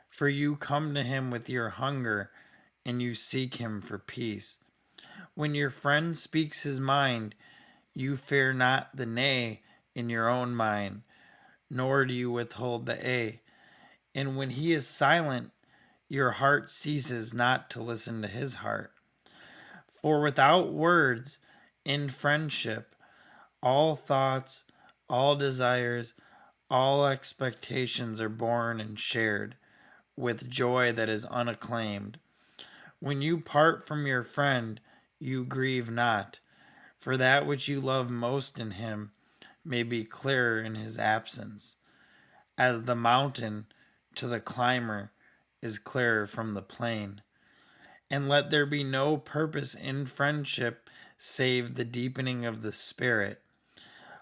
For you come to him with your hunger, and you seek him for peace. When your friend speaks his mind, you fear not the nay in your own mind, nor do you withhold the a. And when he is silent, your heart ceases not to listen to his heart. For without words, in friendship, all thoughts, all desires, all expectations are born and shared with joy that is unacclaimed. When you part from your friend, you grieve not, for that which you love most in him may be clearer in his absence, as the mountain to the climber is clearer from the plain. And let there be no purpose in friendship save the deepening of the spirit.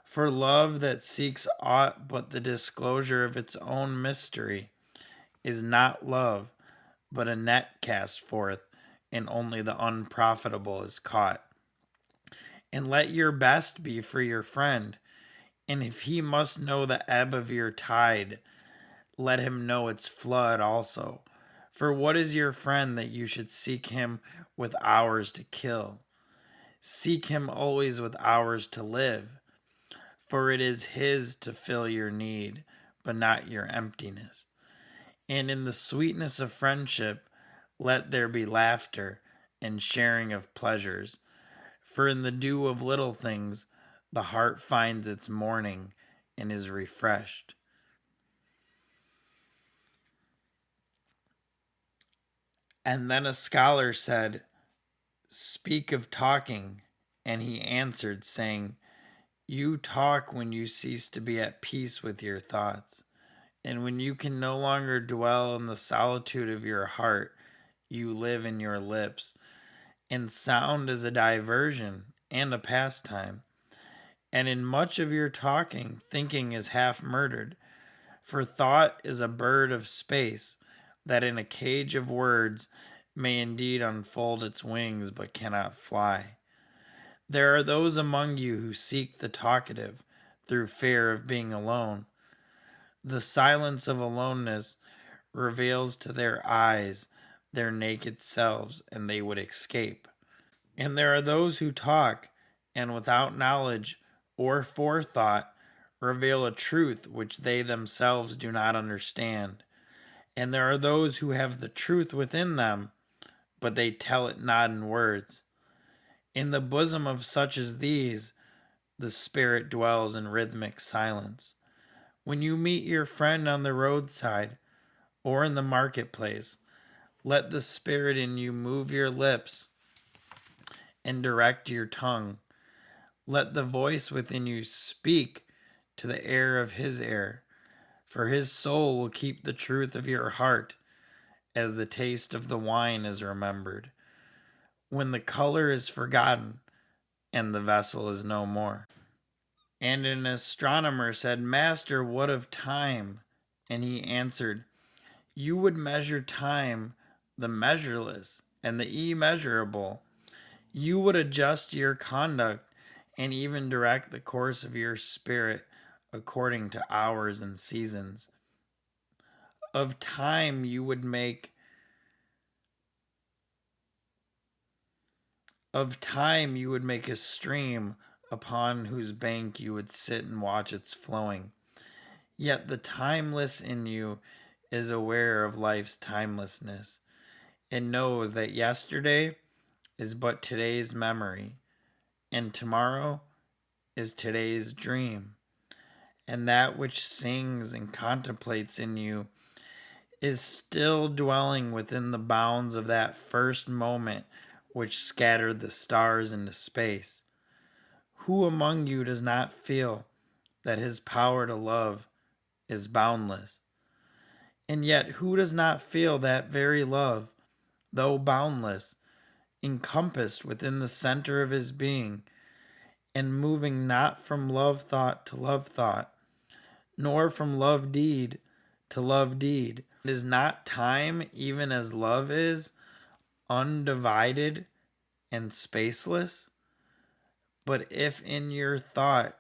For love that seeks aught but the disclosure of its own mystery is not love, but a net cast forth, and only the unprofitable is caught. And let your best be for your friend, and if he must know the ebb of your tide, let him know its flood also. For what is your friend that you should seek him with hours to kill? Seek him always with hours to live, for it is his to fill your need, but not your emptiness. And in the sweetness of friendship, let there be laughter and sharing of pleasures. For in the dew of little things, the heart finds its morning and is refreshed. And then a scholar said, Speak of talking. And he answered, saying, You talk when you cease to be at peace with your thoughts. And when you can no longer dwell in the solitude of your heart, you live in your lips. And sound is a diversion and a pastime. And in much of your talking, thinking is half murdered. For thought is a bird of space, that in a cage of words may indeed unfold its wings, but cannot fly. There are those among you who seek the talkative through fear of being alone. The silence of aloneness reveals to their eyes their naked selves, and they would escape. And there are those who talk, and without knowledge or forethought, reveal a truth which they themselves do not understand. And there are those who have the truth within them, but they tell it not in words. In the bosom of such as these, the Spirit dwells in rhythmic silence. When you meet your friend on the roadside or in the marketplace, let the Spirit in you move your lips and direct your tongue. Let the voice within you speak to the air of his air, for his soul will keep the truth of your heart, as the taste of the wine is remembered, when the color is forgotten and the vessel is no more. And an astronomer said, Master, what of time? And he answered, You would measure time, the measureless, and the immeasurable. You would adjust your conduct and even direct the course of your spirit according to hours and seasons. Of time you would make a stream upon whose bank you would sit and watch its flowing. Yet the timeless in you is aware of life's timelessness and knows that yesterday is but today's memory, and tomorrow is today's dream. And that which sings and contemplates in you is still dwelling within the bounds of that first moment which scattered the stars into space. Who among you does not feel that his power to love is boundless? And yet, who does not feel that very love, though boundless, encompassed within the center of his being, and moving not from love thought to love thought, nor from love deed to love deed? Is not time, even as love is, undivided and spaceless? But if in your thought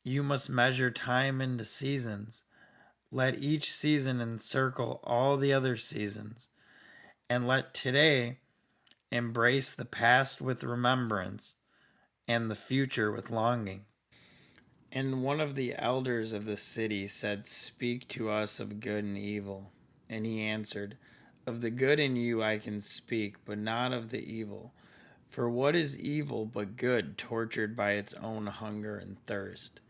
you must measure time into seasons, let each season encircle all the other seasons, and let today embrace the past with remembrance and the future with longing. And one of the elders of the city said, Speak to us of good and evil. And he answered, Of the good in you I can speak, but not of the evil. For what is evil but good, tortured by its own hunger and thirst?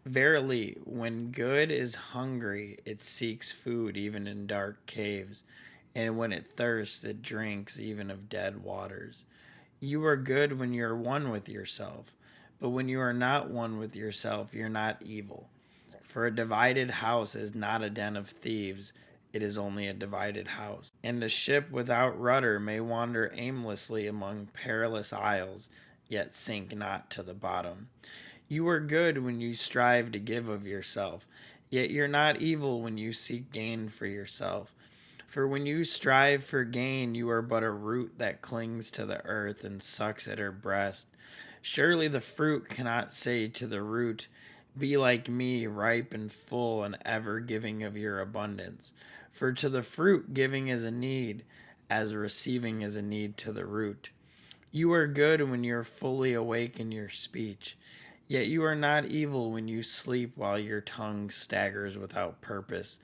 Verily, when good is hungry, it seeks food even in dark caves, and when it thirsts, it drinks even of dead waters. You are good when you are one with yourself, but when you are not one with yourself, you're not evil. For a divided house is not a den of thieves, it is only a divided house. And a ship without rudder may wander aimlessly among perilous isles, yet sink not to the bottom. You are good when you strive to give of yourself, yet you're not evil when you seek gain for yourself. For when you strive for gain, you are but a root that clings to the earth and sucks at her breast. Surely the fruit cannot say to the root, Be like me, ripe and full, and ever giving of your abundance. For to the fruit giving is a need, as receiving is a need to the root. You are good when you are fully awake in your speech. Yet you are not evil when you sleep while your tongue staggers without purpose,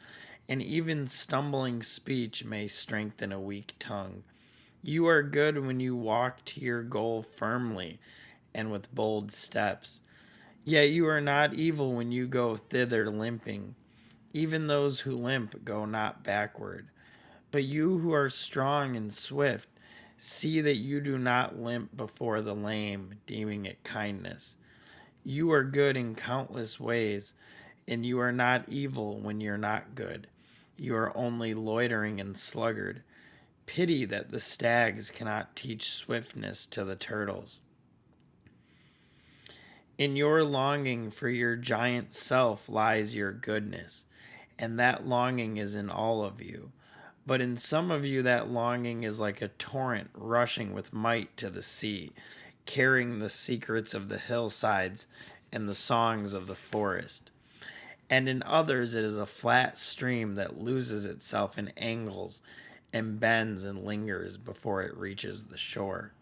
and even stumbling speech may strengthen a weak tongue. You are good when you walk to your goal firmly and with bold steps. Yet you are not evil when you go thither limping. Even those who limp go not backward. But you who are strong and swift, see that you do not limp before the lame, deeming it kindness. You are good in countless ways, and you are not evil when you're not good. You are only loitering and sluggard. Pity that the stags cannot teach swiftness to the turtles. In your longing for your giant self lies your goodness, and that longing is in all of you. But in some of you, that longing is like a torrent rushing with might to the sea, carrying the secrets of the hillsides and the songs of the forest. And in others, it is a flat stream that loses itself in angles and bends and lingers before it reaches the shore.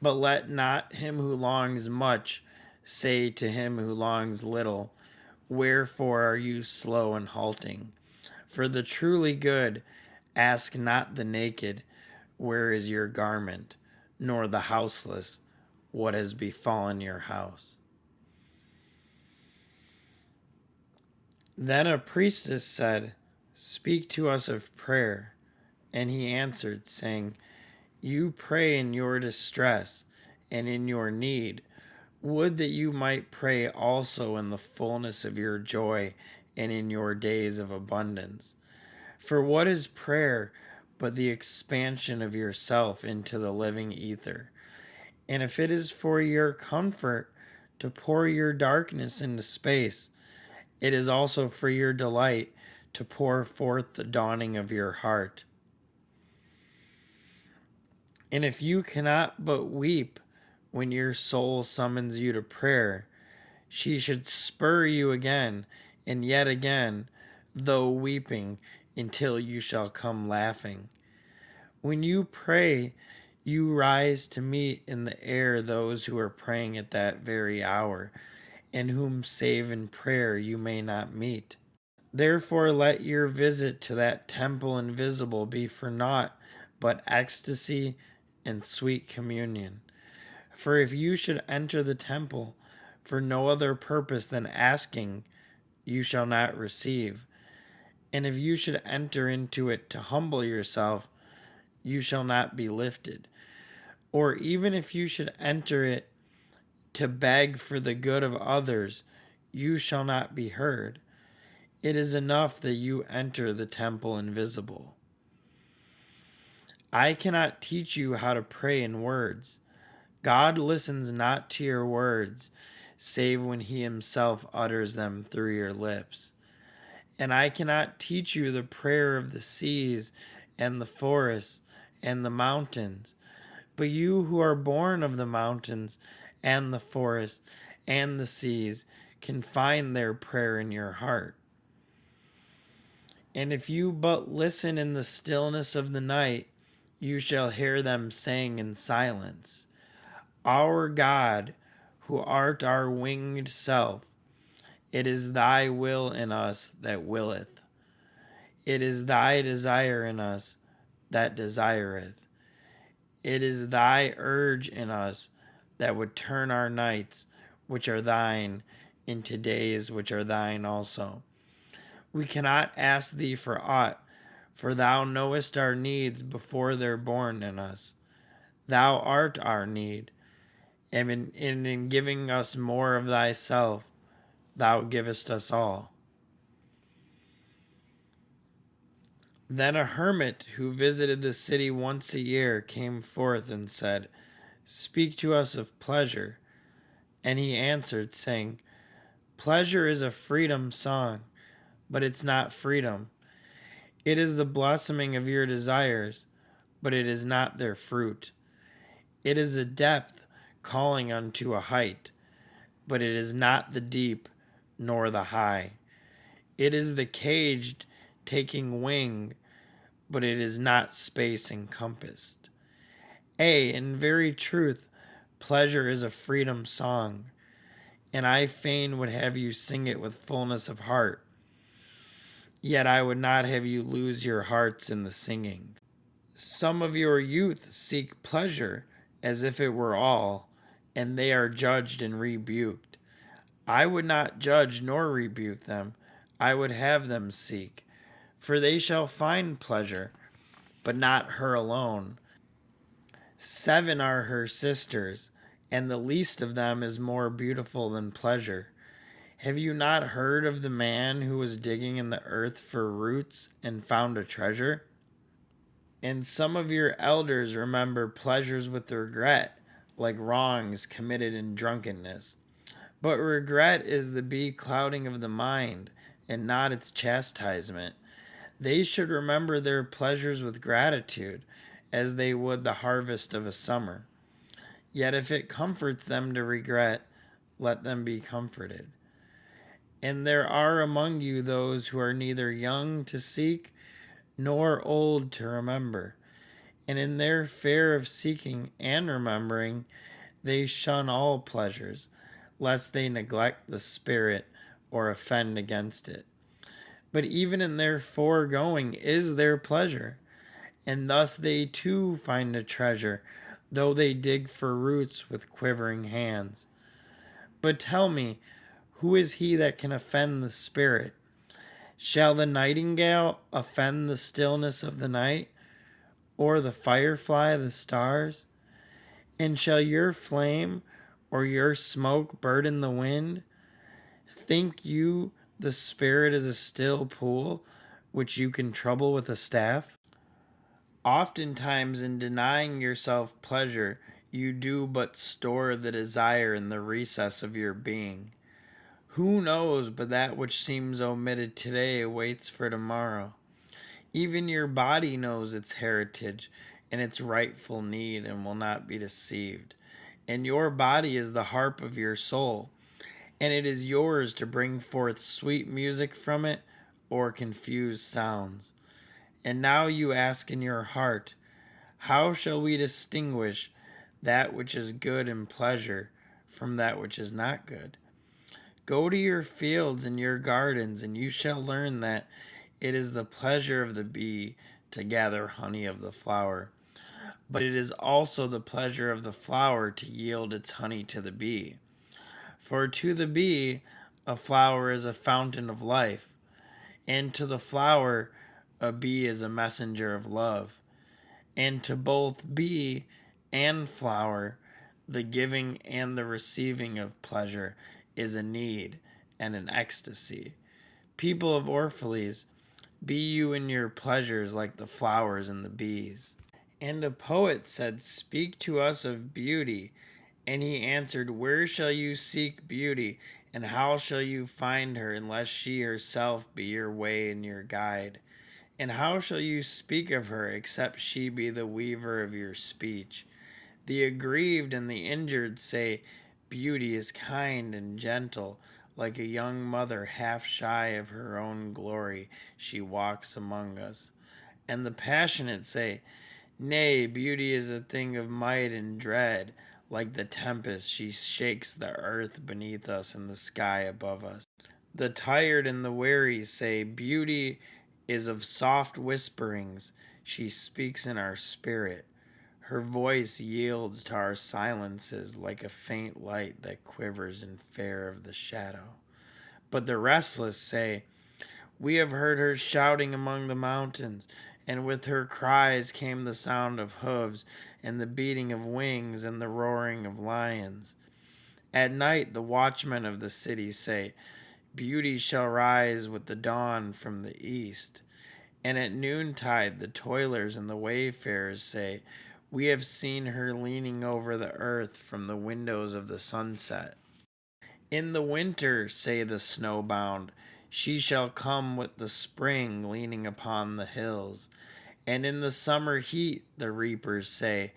But let not him who longs much say to him who longs little, Wherefore are you slow and halting? For the truly good ask not the naked, Where is your garment? Nor the houseless, What has befallen your house? Then a priestess said, Speak to us of prayer. And he answered, saying, You pray in your distress and in your need. Would that you might pray also in the fullness of your joy and in your days of abundance. For what is prayer but the expansion of yourself into the living ether. And if it is for your comfort to pour your darkness into space, it is also for your delight to pour forth the dawning of your heart. And if you cannot but weep when your soul summons you to prayer, she should spur you again and yet again, though weeping, until you shall come laughing. When you pray, you rise to meet in the air those who are praying at that very hour, and whom save in prayer you may not meet. Therefore let your visit to that temple invisible be for naught but ecstasy and sweet communion. For if you should enter the temple for no other purpose than asking, you shall not receive. And if you should enter into it to humble yourself, you shall not be lifted. Or even if you should enter it to beg for the good of others, you shall not be heard. It is enough that you enter the temple invisible. I cannot teach you how to pray in words. God listens not to your words, save when he himself utters them through your lips. And I cannot teach you the prayer of the seas and the forests and the mountains. But you who are born of the mountains and the forests and the seas can find their prayer in your heart. And if you but listen in the stillness of the night, you shall hear them saying in silence, Our God, who art our winged self, it is thy will in us that willeth. It is thy desire in us that desireth. It is thy urge in us that would turn our nights, which are thine, into days which are thine also. We cannot ask thee for aught, for thou knowest our needs before they're born in us. Thou art our need, and in giving us more of thyself, thou givest us all. Then a hermit who visited the city once a year came forth and said, Speak to us of pleasure. And he answered, saying, Pleasure is a freedom song, but it's not freedom. It is the blossoming of your desires, but it is not their fruit. It is a depth calling unto a height, but it is not the deep nor the high. It is the caged taking wing, but it is not space encompassed. In very truth, pleasure is a freedom song, and I fain would have you sing it with fullness of heart. Yet I would not have you lose your hearts in the singing. Some of your youth seek pleasure as if it were all, and they are judged and rebuked. I would not judge nor rebuke them. I would have them seek. For they shall find pleasure, but not her alone. 7 are her sisters, and the least of them is more beautiful than pleasure. Have you not heard of the man who was digging in the earth for roots and found a treasure? And some of your elders remember pleasures with regret, like wrongs committed in drunkenness. But regret is the beclouding of the mind, and not its chastisement. They should remember their pleasures with gratitude, as they would the harvest of a summer. Yet if it comforts them to regret, let them be comforted. And there are among you those who are neither young to seek nor old to remember. And in their fear of seeking and remembering, they shun all pleasures, lest they neglect the spirit or offend against it. But even in their foregoing is their pleasure, and thus they too find a treasure, though they dig for roots with quivering hands. But tell me, who is he that can offend the spirit? Shall the nightingale offend the stillness of the night, or the firefly the stars? And shall your flame or your smoke burden the wind? Think you the spirit is a still pool, which you can trouble with a staff? Oftentimes, in denying yourself pleasure, you do but store the desire in the recess of your being. Who knows but that which seems omitted today waits for tomorrow? Even your body knows its heritage and its rightful need and will not be deceived. And your body is the harp of your soul, and it is yours to bring forth sweet music from it or confused sounds. And now you ask in your heart, how shall we distinguish that which is good and pleasure from that which is not good? Go to your fields and your gardens, and you shall learn that it is the pleasure of the bee to gather honey of the flower, but it is also the pleasure of the flower to yield its honey to the bee. For to the bee, a flower is a fountain of life, and to the flower, a bee is a messenger of love. And to both bee and flower, the giving and the receiving of pleasure is a need and an ecstasy. People of Orphalese, be you in your pleasures like the flowers and the bees. And a poet said, speak to us of beauty. And he answered, where shall you seek beauty, and how shall you find her, unless she herself be your way and your guide? And how shall you speak of her, except she be the weaver of your speech? The aggrieved and the injured say, beauty is kind and gentle, like a young mother half shy of her own glory, she walks among us. And the passionate say, nay, beauty is a thing of might and dread, like the tempest, she shakes the earth beneath us and the sky above us. The tired and the weary say, beauty is of soft whisperings, she speaks in our spirit. Her voice yields to our silences like a faint light that quivers in fear of the shadow. But the restless say, we have heard her shouting among the mountains, and with her cries came the sound of hooves, and the beating of wings, and the roaring of lions. At night the watchmen of the city say, beauty shall rise with the dawn from the east. And at noontide the toilers and the wayfarers say, we have seen her leaning over the earth from the windows of the sunset. In the winter, say the snowbound, she shall come with the spring leaning upon the hills. And in the summer heat, the reapers say,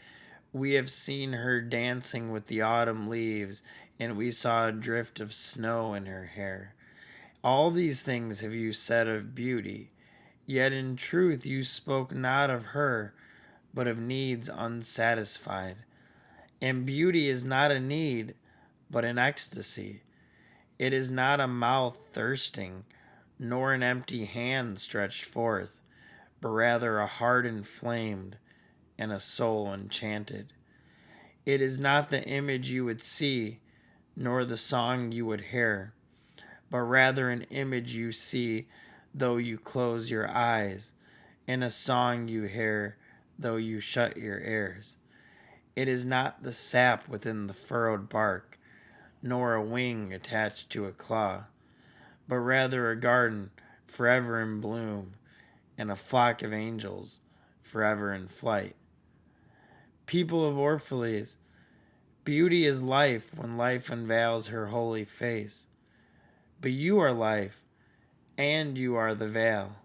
we have seen her dancing with the autumn leaves, and we saw a drift of snow in her hair. All these things have you said of beauty, yet in truth you spoke not of her, but of needs unsatisfied. And beauty is not a need, but an ecstasy. It is not a mouth thirsting, nor an empty hand stretched forth, but rather a heart inflamed and a soul enchanted. It is not the image you would see, nor the song you would hear, but rather an image you see though you close your eyes, and a song you hear though you shut your ears. It is not the sap within the furrowed bark, nor a wing attached to a claw, but rather a garden forever in bloom, and a flock of angels forever in flight. People of Orphalese, beauty is life when life unveils her holy face. But you are life, and you are the veil.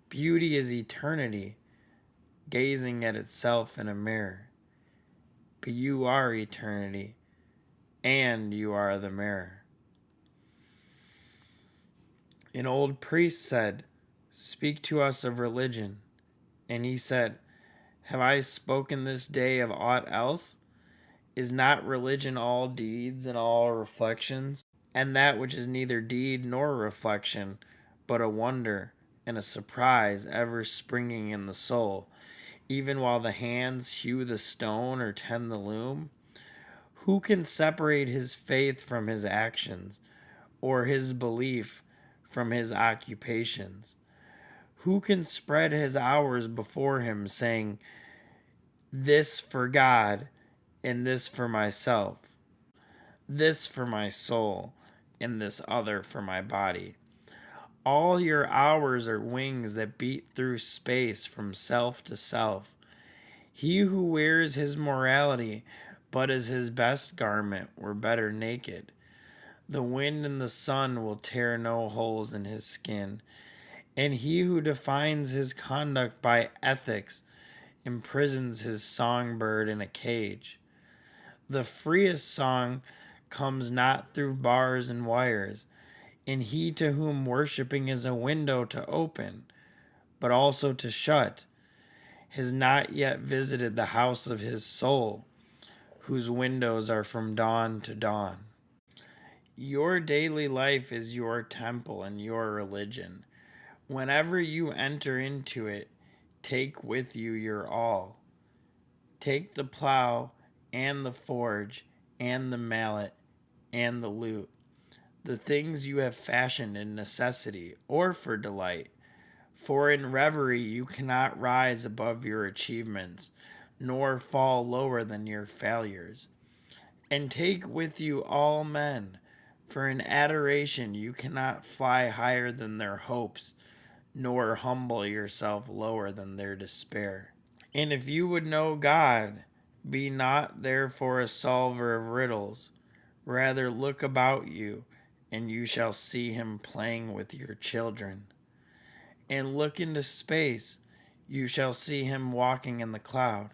Beauty is eternity, gazing at itself in a mirror. But you are eternity, and you are the mirror. An old priest said, speak to us of religion. And he said, have I spoken this day of aught else? Is not religion all deeds and all reflections? And that which is neither deed nor reflection, but a wonder and a surprise ever springing in the soul, even while the hands hew the stone or tend the loom? Who can separate his faith from his actions, or his belief from his occupations? Who can spread his hours before him, saying, this for God, and this for myself, this for my soul, and this other for my body? All your hours are wings that beat through space from self to self. He who wears his morality but as his best garment were better naked. The wind and the sun will tear no holes in his skin, and he who defines his conduct by ethics imprisons his songbird in a cage. The freest song comes not through bars and wires, and he to whom worshipping is a window to open, but also to shut, has not yet visited the house of his soul, whose windows are from dawn to dawn. Your daily life is your temple and your religion. Whenever you enter into it, take with you your all. Take the plow and the forge and the mallet and the lute, the things you have fashioned in necessity or for delight. For in reverie you cannot rise above your achievements, nor fall lower than your failures. And take with you all men, for in adoration you cannot fly higher than their hopes, nor humble yourself lower than their despair. And if you would know God, be not therefore a solver of riddles, rather look about you, and you shall see him playing with your children. And look into space, you shall see him walking in the cloud,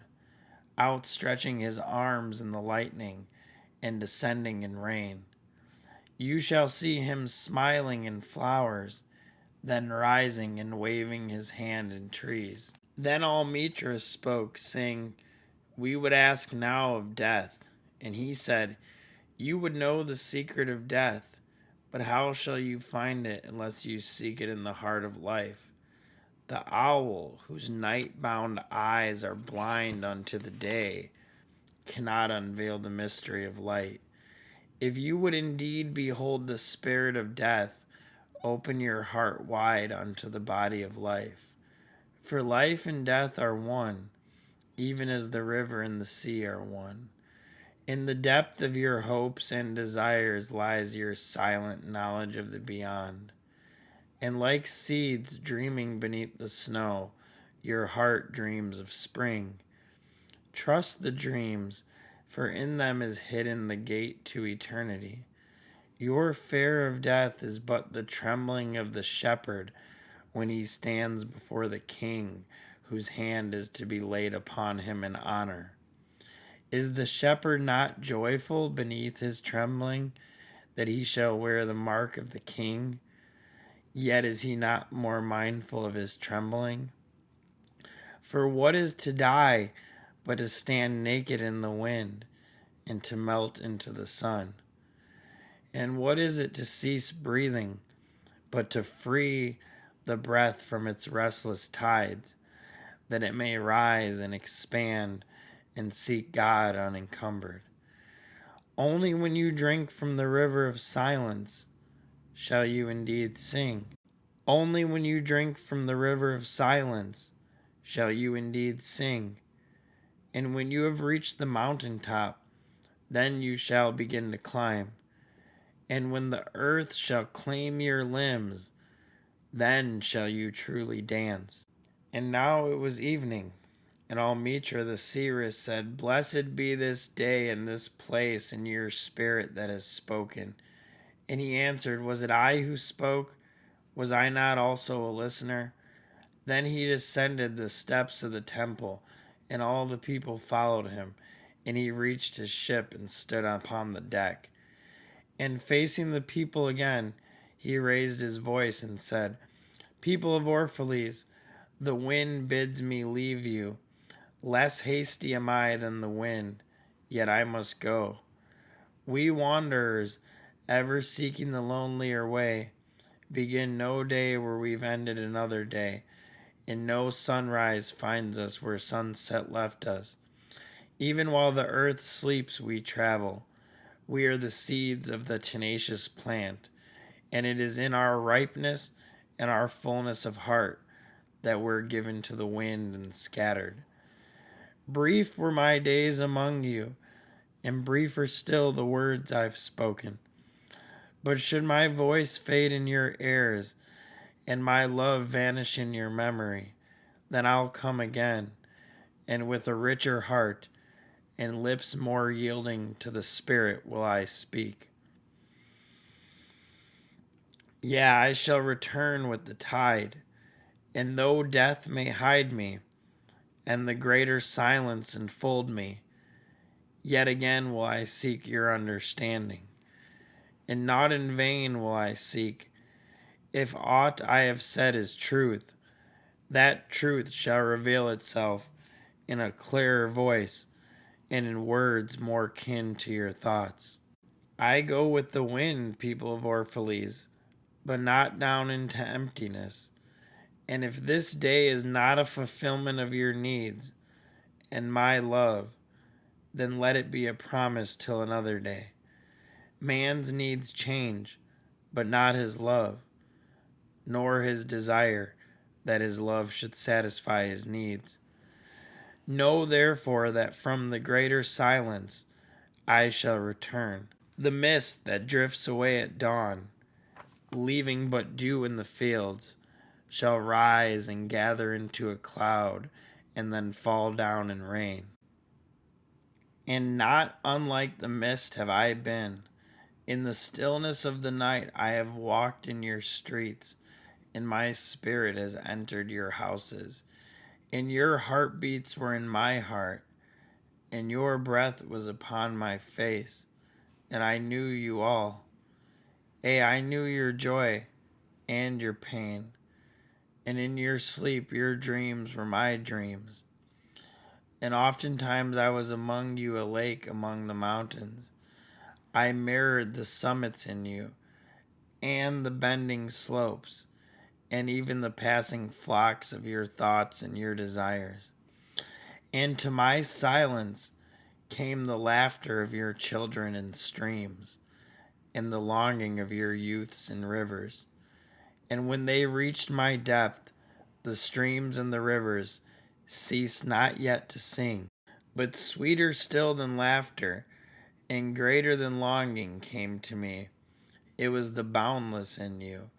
outstretching his arms in the lightning, and descending in rain. You shall see him smiling in flowers, then rising and waving his hand in trees. Then Almitra spoke, saying, We would ask now of death. And he said, You would know the secret of death, but how shall you find it unless you seek it in the heart of life? The owl, whose night-bound eyes are blind unto the day, cannot unveil the mystery of light. If you would indeed behold the spirit of death, open your heart wide unto the body of life. For life and death are one, even as the river and the sea are one. In the depth of your hopes and desires lies your silent knowledge of the beyond. And like seeds dreaming beneath the snow, your heart dreams of spring. Trust the dreams, for in them is hidden the gate to eternity. Your fear of death is but the trembling of the shepherd when he stands before the king, whose hand is to be laid upon him in honor. Is the shepherd not joyful beneath his trembling, that he shall wear the mark of the king? Yet is he not more mindful of his trembling? For what is to die but to stand naked in the wind and to melt into the sun? And what is it to cease breathing but to free the breath from its restless tides, that it may rise and expand and seek God unencumbered? Only when you drink from the river of silence shall you indeed sing. Only when you drink from the river of silence shall you indeed sing. And when you have reached the mountain top, then you shall begin to climb. And when the earth shall claim your limbs, then shall you truly dance. And now it was evening, and Almitra the seeress said, Blessed be this day and this place and your spirit that has spoken. And he answered, Was it I who spoke? Was I not also a listener? Then he descended the steps of the temple, and all the people followed him. And he reached his ship and stood upon the deck. And facing the people again, he raised his voice and said, People of Orphalese, the wind bids me leave you. Less hasty am I than the wind, yet I must go. We wanderers, ever seeking the lonelier way, begin no day where we've ended another day, and no sunrise finds us where sunset left us. Even while the earth sleeps, we travel. We are the seeds of the tenacious plant, and it is in our ripeness and our fullness of heart that we're given to the wind and scattered. Brief were my days among you, and briefer still the words I've spoken. But should my voice fade in your ears, and my love vanish in your memory, then I'll come again, and with a richer heart and lips more yielding to the Spirit will I speak. Yeah, I shall return with the tide, and though death may hide me, and the greater silence enfold me, yet again will I seek your understanding, and not in vain will I seek. If aught I have said is truth, that truth shall reveal itself in a clearer voice and in words more kin to your thoughts. I go with the wind, people of Orphalese, but not down into emptiness. And if this day is not a fulfillment of your needs and my love, then let it be a promise till another day. Man's needs change, but not his love, nor his desire that his love should satisfy his needs. Know therefore that from the greater silence I shall return. The mist that drifts away at dawn, leaving but dew in the fields, shall rise and gather into a cloud and then fall down in rain. And not unlike the mist have I been. In the stillness of the night I have walked in your streets, and my spirit has entered your houses. And your heartbeats were in my heart, and your breath was upon my face, and I knew you all. I knew your joy and your pain, and in your sleep your dreams were my dreams. And oftentimes I was among you, a lake among the mountains. I mirrored the summits in you, and the bending slopes, and even the passing flocks of your thoughts and your desires. And to my silence came the laughter of your children in streams, and the longing of your youths in rivers. And when they reached my depth, the streams and the rivers ceased not yet to sing. But sweeter still than laughter and greater than longing came to me. It was the boundless in you,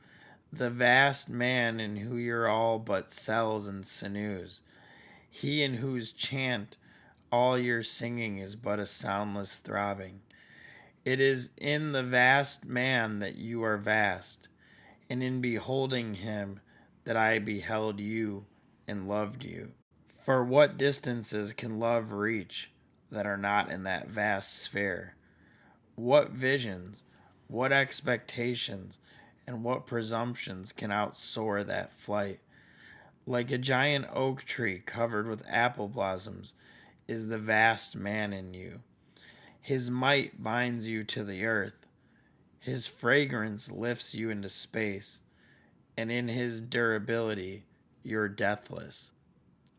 the vast man in who you're all but cells and sinews, he in whose chant all your singing is but a soundless throbbing. It is in the vast man that you are vast, and in beholding him that I beheld you and loved you. For what distances can love reach that are not in that vast sphere? What visions, what expectations, and what presumptions can outsoar that flight? Like a giant oak tree covered with apple blossoms is the vast man in you. His might binds you to the earth. His fragrance lifts you into space, and in his durability, you're deathless.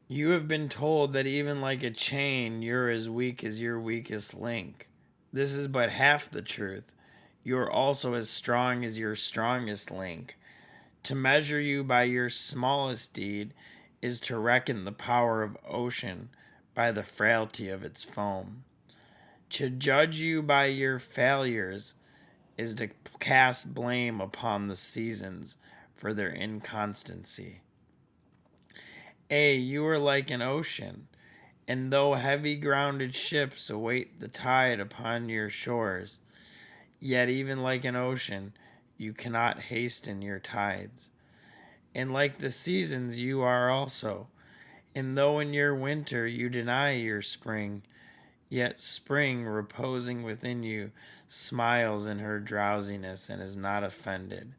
You have been told that even like a chain, you're as weak as your weakest link. This is but half the truth. You're also as strong as your strongest link. To measure you by your smallest deed is to reckon the power of ocean by the frailty of its foam. To judge you by your failures is to cast blame upon the seasons for their inconstancy. You are like an ocean, and though heavy grounded ships await the tide upon your shores, yet even like an ocean, you cannot hasten your tides. And like the seasons, you are also. And though in your winter you deny your spring, yet spring, reposing within you, smiles in her drowsiness and is not offended.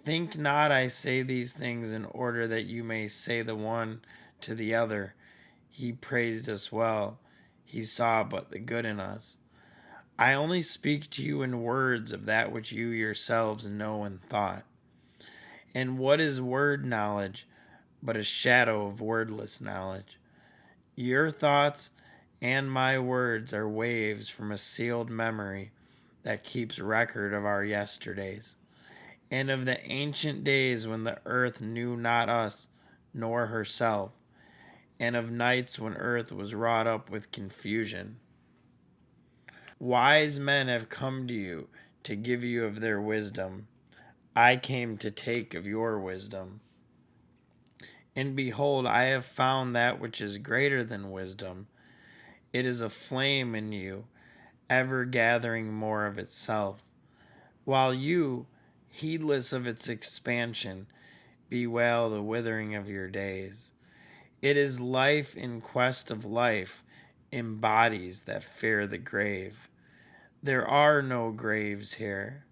Think not I say these things in order that you may say the one to the other, he praised us well, he saw but the good in us. I only speak to you in words of that which you yourselves know in thought. And what is word knowledge but a shadow of wordless knowledge? Your thoughts and my words are waves from a sealed memory that keeps record of our yesterdays, and of the ancient days when the earth knew not us nor herself, and of nights when earth was wrought up with confusion. Wise men have come to you to give you of their wisdom. I came to take of your wisdom. And behold, I have found that which is greater than wisdom. It is a flame in you, ever gathering more of itself, while you, heedless of its expansion, bewail the withering of your days. It is life in quest of life, in bodies that fear the grave. There are no graves here.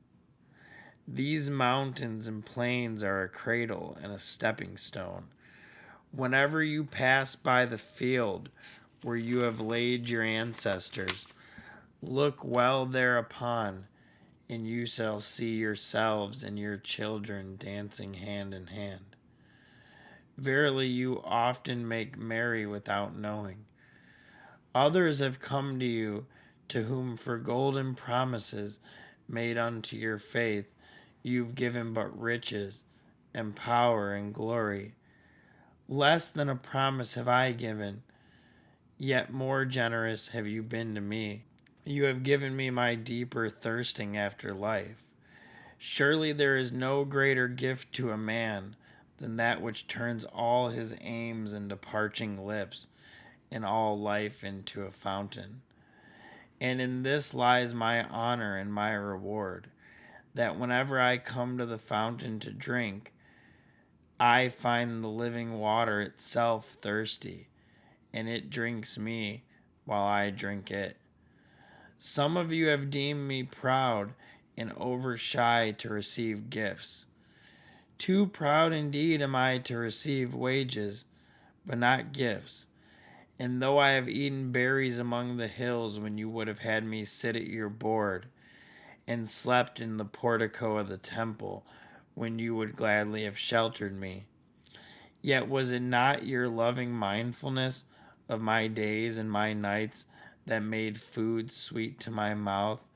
These mountains and plains are a cradle and a stepping stone. Whenever you pass by the field where you have laid your ancestors, look well thereupon, and you shall see yourselves and your children dancing hand in hand. Verily, you often make merry without knowing. Others have come to you, to whom for golden promises made unto your faith you've given but riches and power and glory. Less than a promise have I given, yet more generous have you been to me. You have given me my deeper thirsting after life. Surely there is no greater gift to a man than that which turns all his aims into parching lips and all life into a fountain. And in this lies my honor and my reward, that whenever I come to the fountain to drink, I find the living water itself thirsty, and it drinks me while I drink it. Some of you have deemed me proud and over shy to receive gifts. Too proud indeed am I to receive wages, but not gifts. And though I have eaten berries among the hills when you would have had me sit at your board, and slept in the portico of the temple when you would gladly have sheltered me, yet was it not your loving mindfulness of my days and my nights that made food sweet to my mouth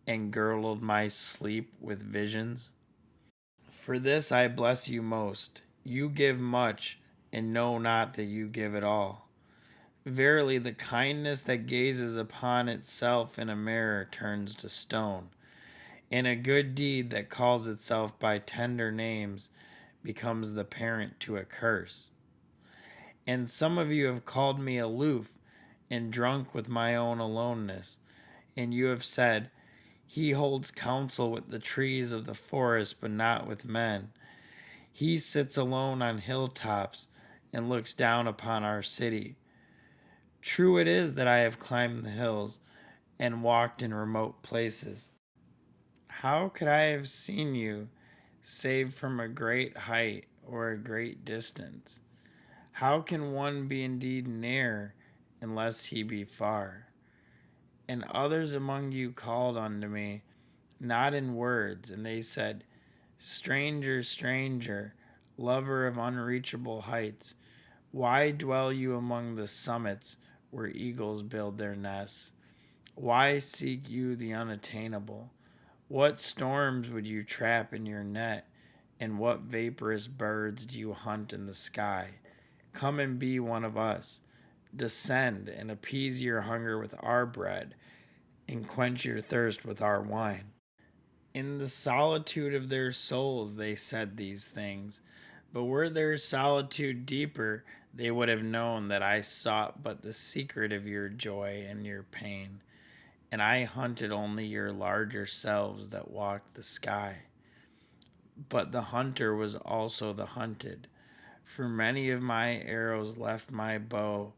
and girdled my sleep with visions? For this I bless you most. You give much, and know not that you give at all. Verily, the kindness that gazes upon itself in a mirror turns to stone, and a good deed that calls itself by tender names becomes the parent to a curse. And some of you have called me aloof and drunk with my own aloneness, and you have said, he holds counsel with the trees of the forest, but not with men. He sits alone on hilltops and looks down upon our city. True it is that I have climbed the hills and walked in remote places. How could I have seen you save from a great height or a great distance? How can one be indeed near unless he be far? And others among you called unto me, not in words, and they said, Stranger, stranger, lover of unreachable heights, why dwell you among the summits where eagles build their nests? Why seek you the unattainable? What storms would you trap in your net, and what vaporous birds do you hunt in the sky? Come and be one of us. Descend and appease your hunger with our bread, and quench your thirst with our wine. In the solitude of their souls they said these things, but were their solitude deeper, they would have known that I sought but the secret of your joy and your pain, and I hunted only your larger selves that walked the sky. But the hunter was also the hunted, for many of my arrows left my bow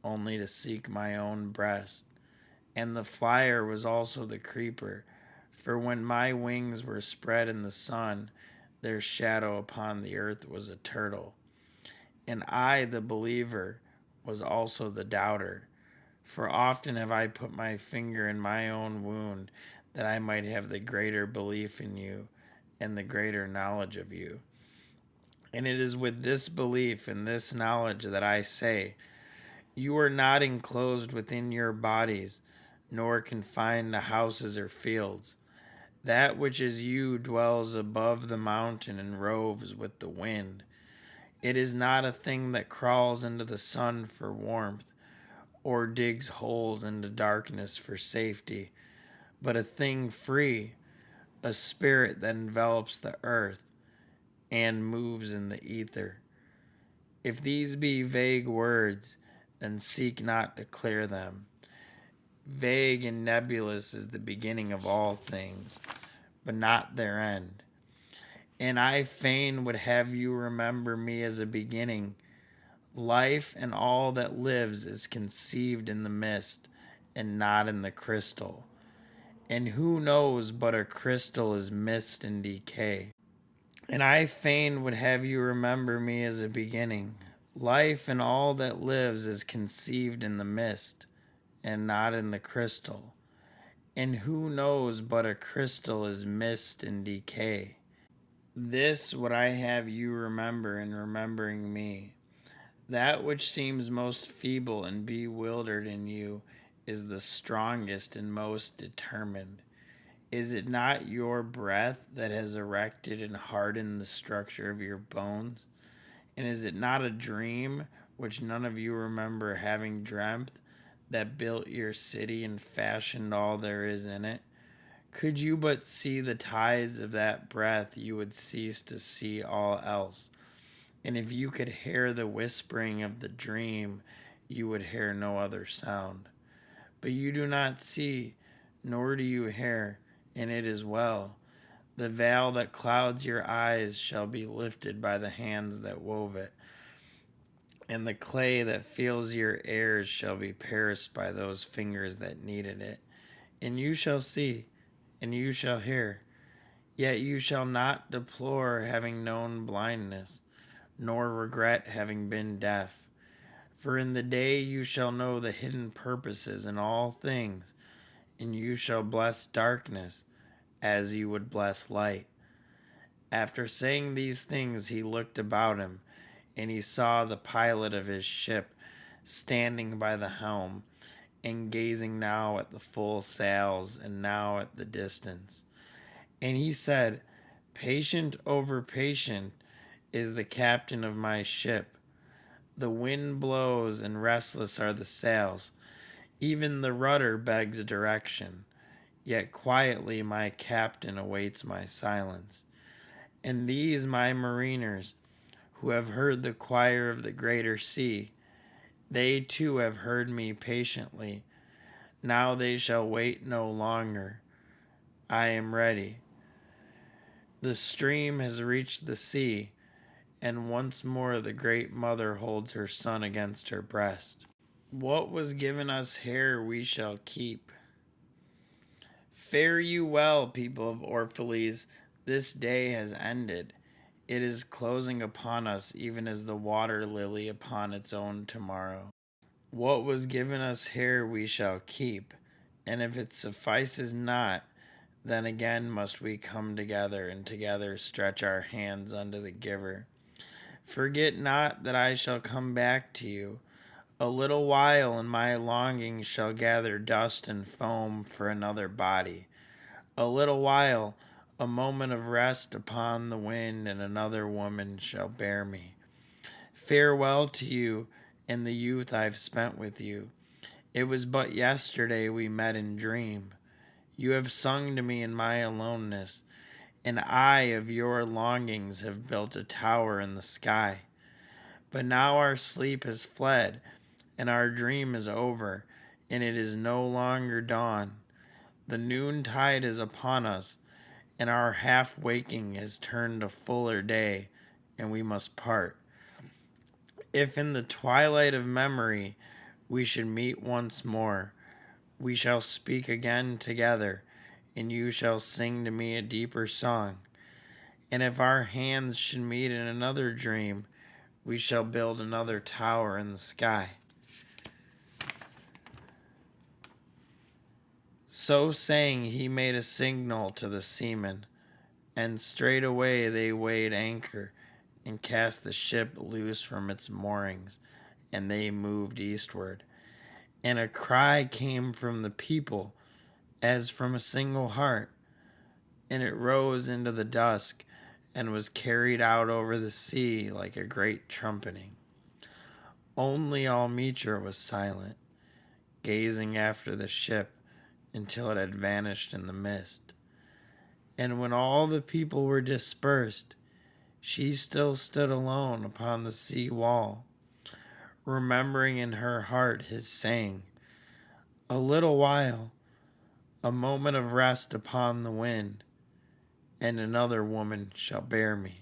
only to seek my own breast, and the flyer was also the creeper, for when my wings were spread in the sun, their shadow upon the earth was a turtle. And I, the believer, was also the doubter. For often have I put my finger in my own wound, that I might have the greater belief in you and the greater knowledge of you. And it is with this belief and this knowledge that I say, you are not enclosed within your bodies, nor confined to houses or fields. That which is you dwells above the mountain and roves with the wind. It is not a thing that crawls into the sun for warmth, or digs holes into darkness for safety, but a thing free, a spirit that envelops the earth and moves in the ether. If these be vague words, then seek not to clear them. Vague and nebulous is the beginning of all things, but not their end. And I fain would have you remember me as a beginning. Life and all that lives is conceived in the mist and not in the crystal. And who knows but a crystal is mist and decay? And I fain would have you remember me as a beginning. Life and all that lives is conceived in the mist and not in the crystal. And who knows but a crystal is mist and decay? This would I have you remember in remembering me. That which seems most feeble and bewildered in you is the strongest and most determined. Is it not your breath that has erected and hardened the structure of your bones? And is it not a dream which none of you remember having dreamt that built your city and fashioned all there is in it? Could you but see the tides of that breath, you would cease to see all else. And if you could hear the whispering of the dream, you would hear no other sound. But you do not see, nor do you hear, and it is well. The veil that clouds your eyes shall be lifted by the hands that wove it, and the clay that fills your ears shall be pierced by those fingers that kneaded it. And you shall see, and you shall hear, yet you shall not deplore having known blindness, nor regret having been deaf. For in the day you shall know the hidden purposes in all things, and you shall bless darkness as you would bless light. After saying these things, he looked about him, and he saw the pilot of his ship standing by the helm, and gazing now at the full sails, and now at the distance. And he said, Patient over patient is the captain of my ship. The wind blows, and restless are the sails. Even the rudder begs direction. Yet quietly my captain awaits my silence. And these my mariners, who have heard the choir of the greater sea, they too have heard me patiently. Now they shall wait no longer. I am ready. The stream has reached the sea, and once more the great mother holds her son against her breast. What was given us here we shall keep. Fare you well, people of Orphalese. This day has ended. It is closing upon us, even as the water lily upon its own tomorrow. What was given us here we shall keep, and if it suffices not, then again must we come together, and together stretch our hands unto the giver. Forget not that I shall come back to you. A little while, and my longing shall gather dust and foam for another body. A little while, a moment of rest upon the wind, and another woman shall bear me. Farewell to you and the youth I've spent with you. It was but yesterday we met in dream. You have sung to me in my aloneness, and I of your longings have built a tower in the sky. But now our sleep has fled, and our dream is over, and it is no longer dawn. The noontide is upon us, and our half waking has turned to fuller day, and we must part. If in the twilight of memory we should meet once more, we shall speak again together, and you shall sing to me a deeper song. And if our hands should meet in another dream, we shall build another tower in the sky. So saying, he made a signal to the seamen, and straightway they weighed anchor and cast the ship loose from its moorings, and they moved eastward. And a cry came from the people as from a single heart, and it rose into the dusk and was carried out over the sea like a great trumpeting. Only Almitra was silent, gazing after the ship until it had vanished in the mist. And when all the people were dispersed, she still stood alone upon the sea wall, remembering in her heart his saying, "A little while, a moment of rest upon the wind, and another woman shall bear me."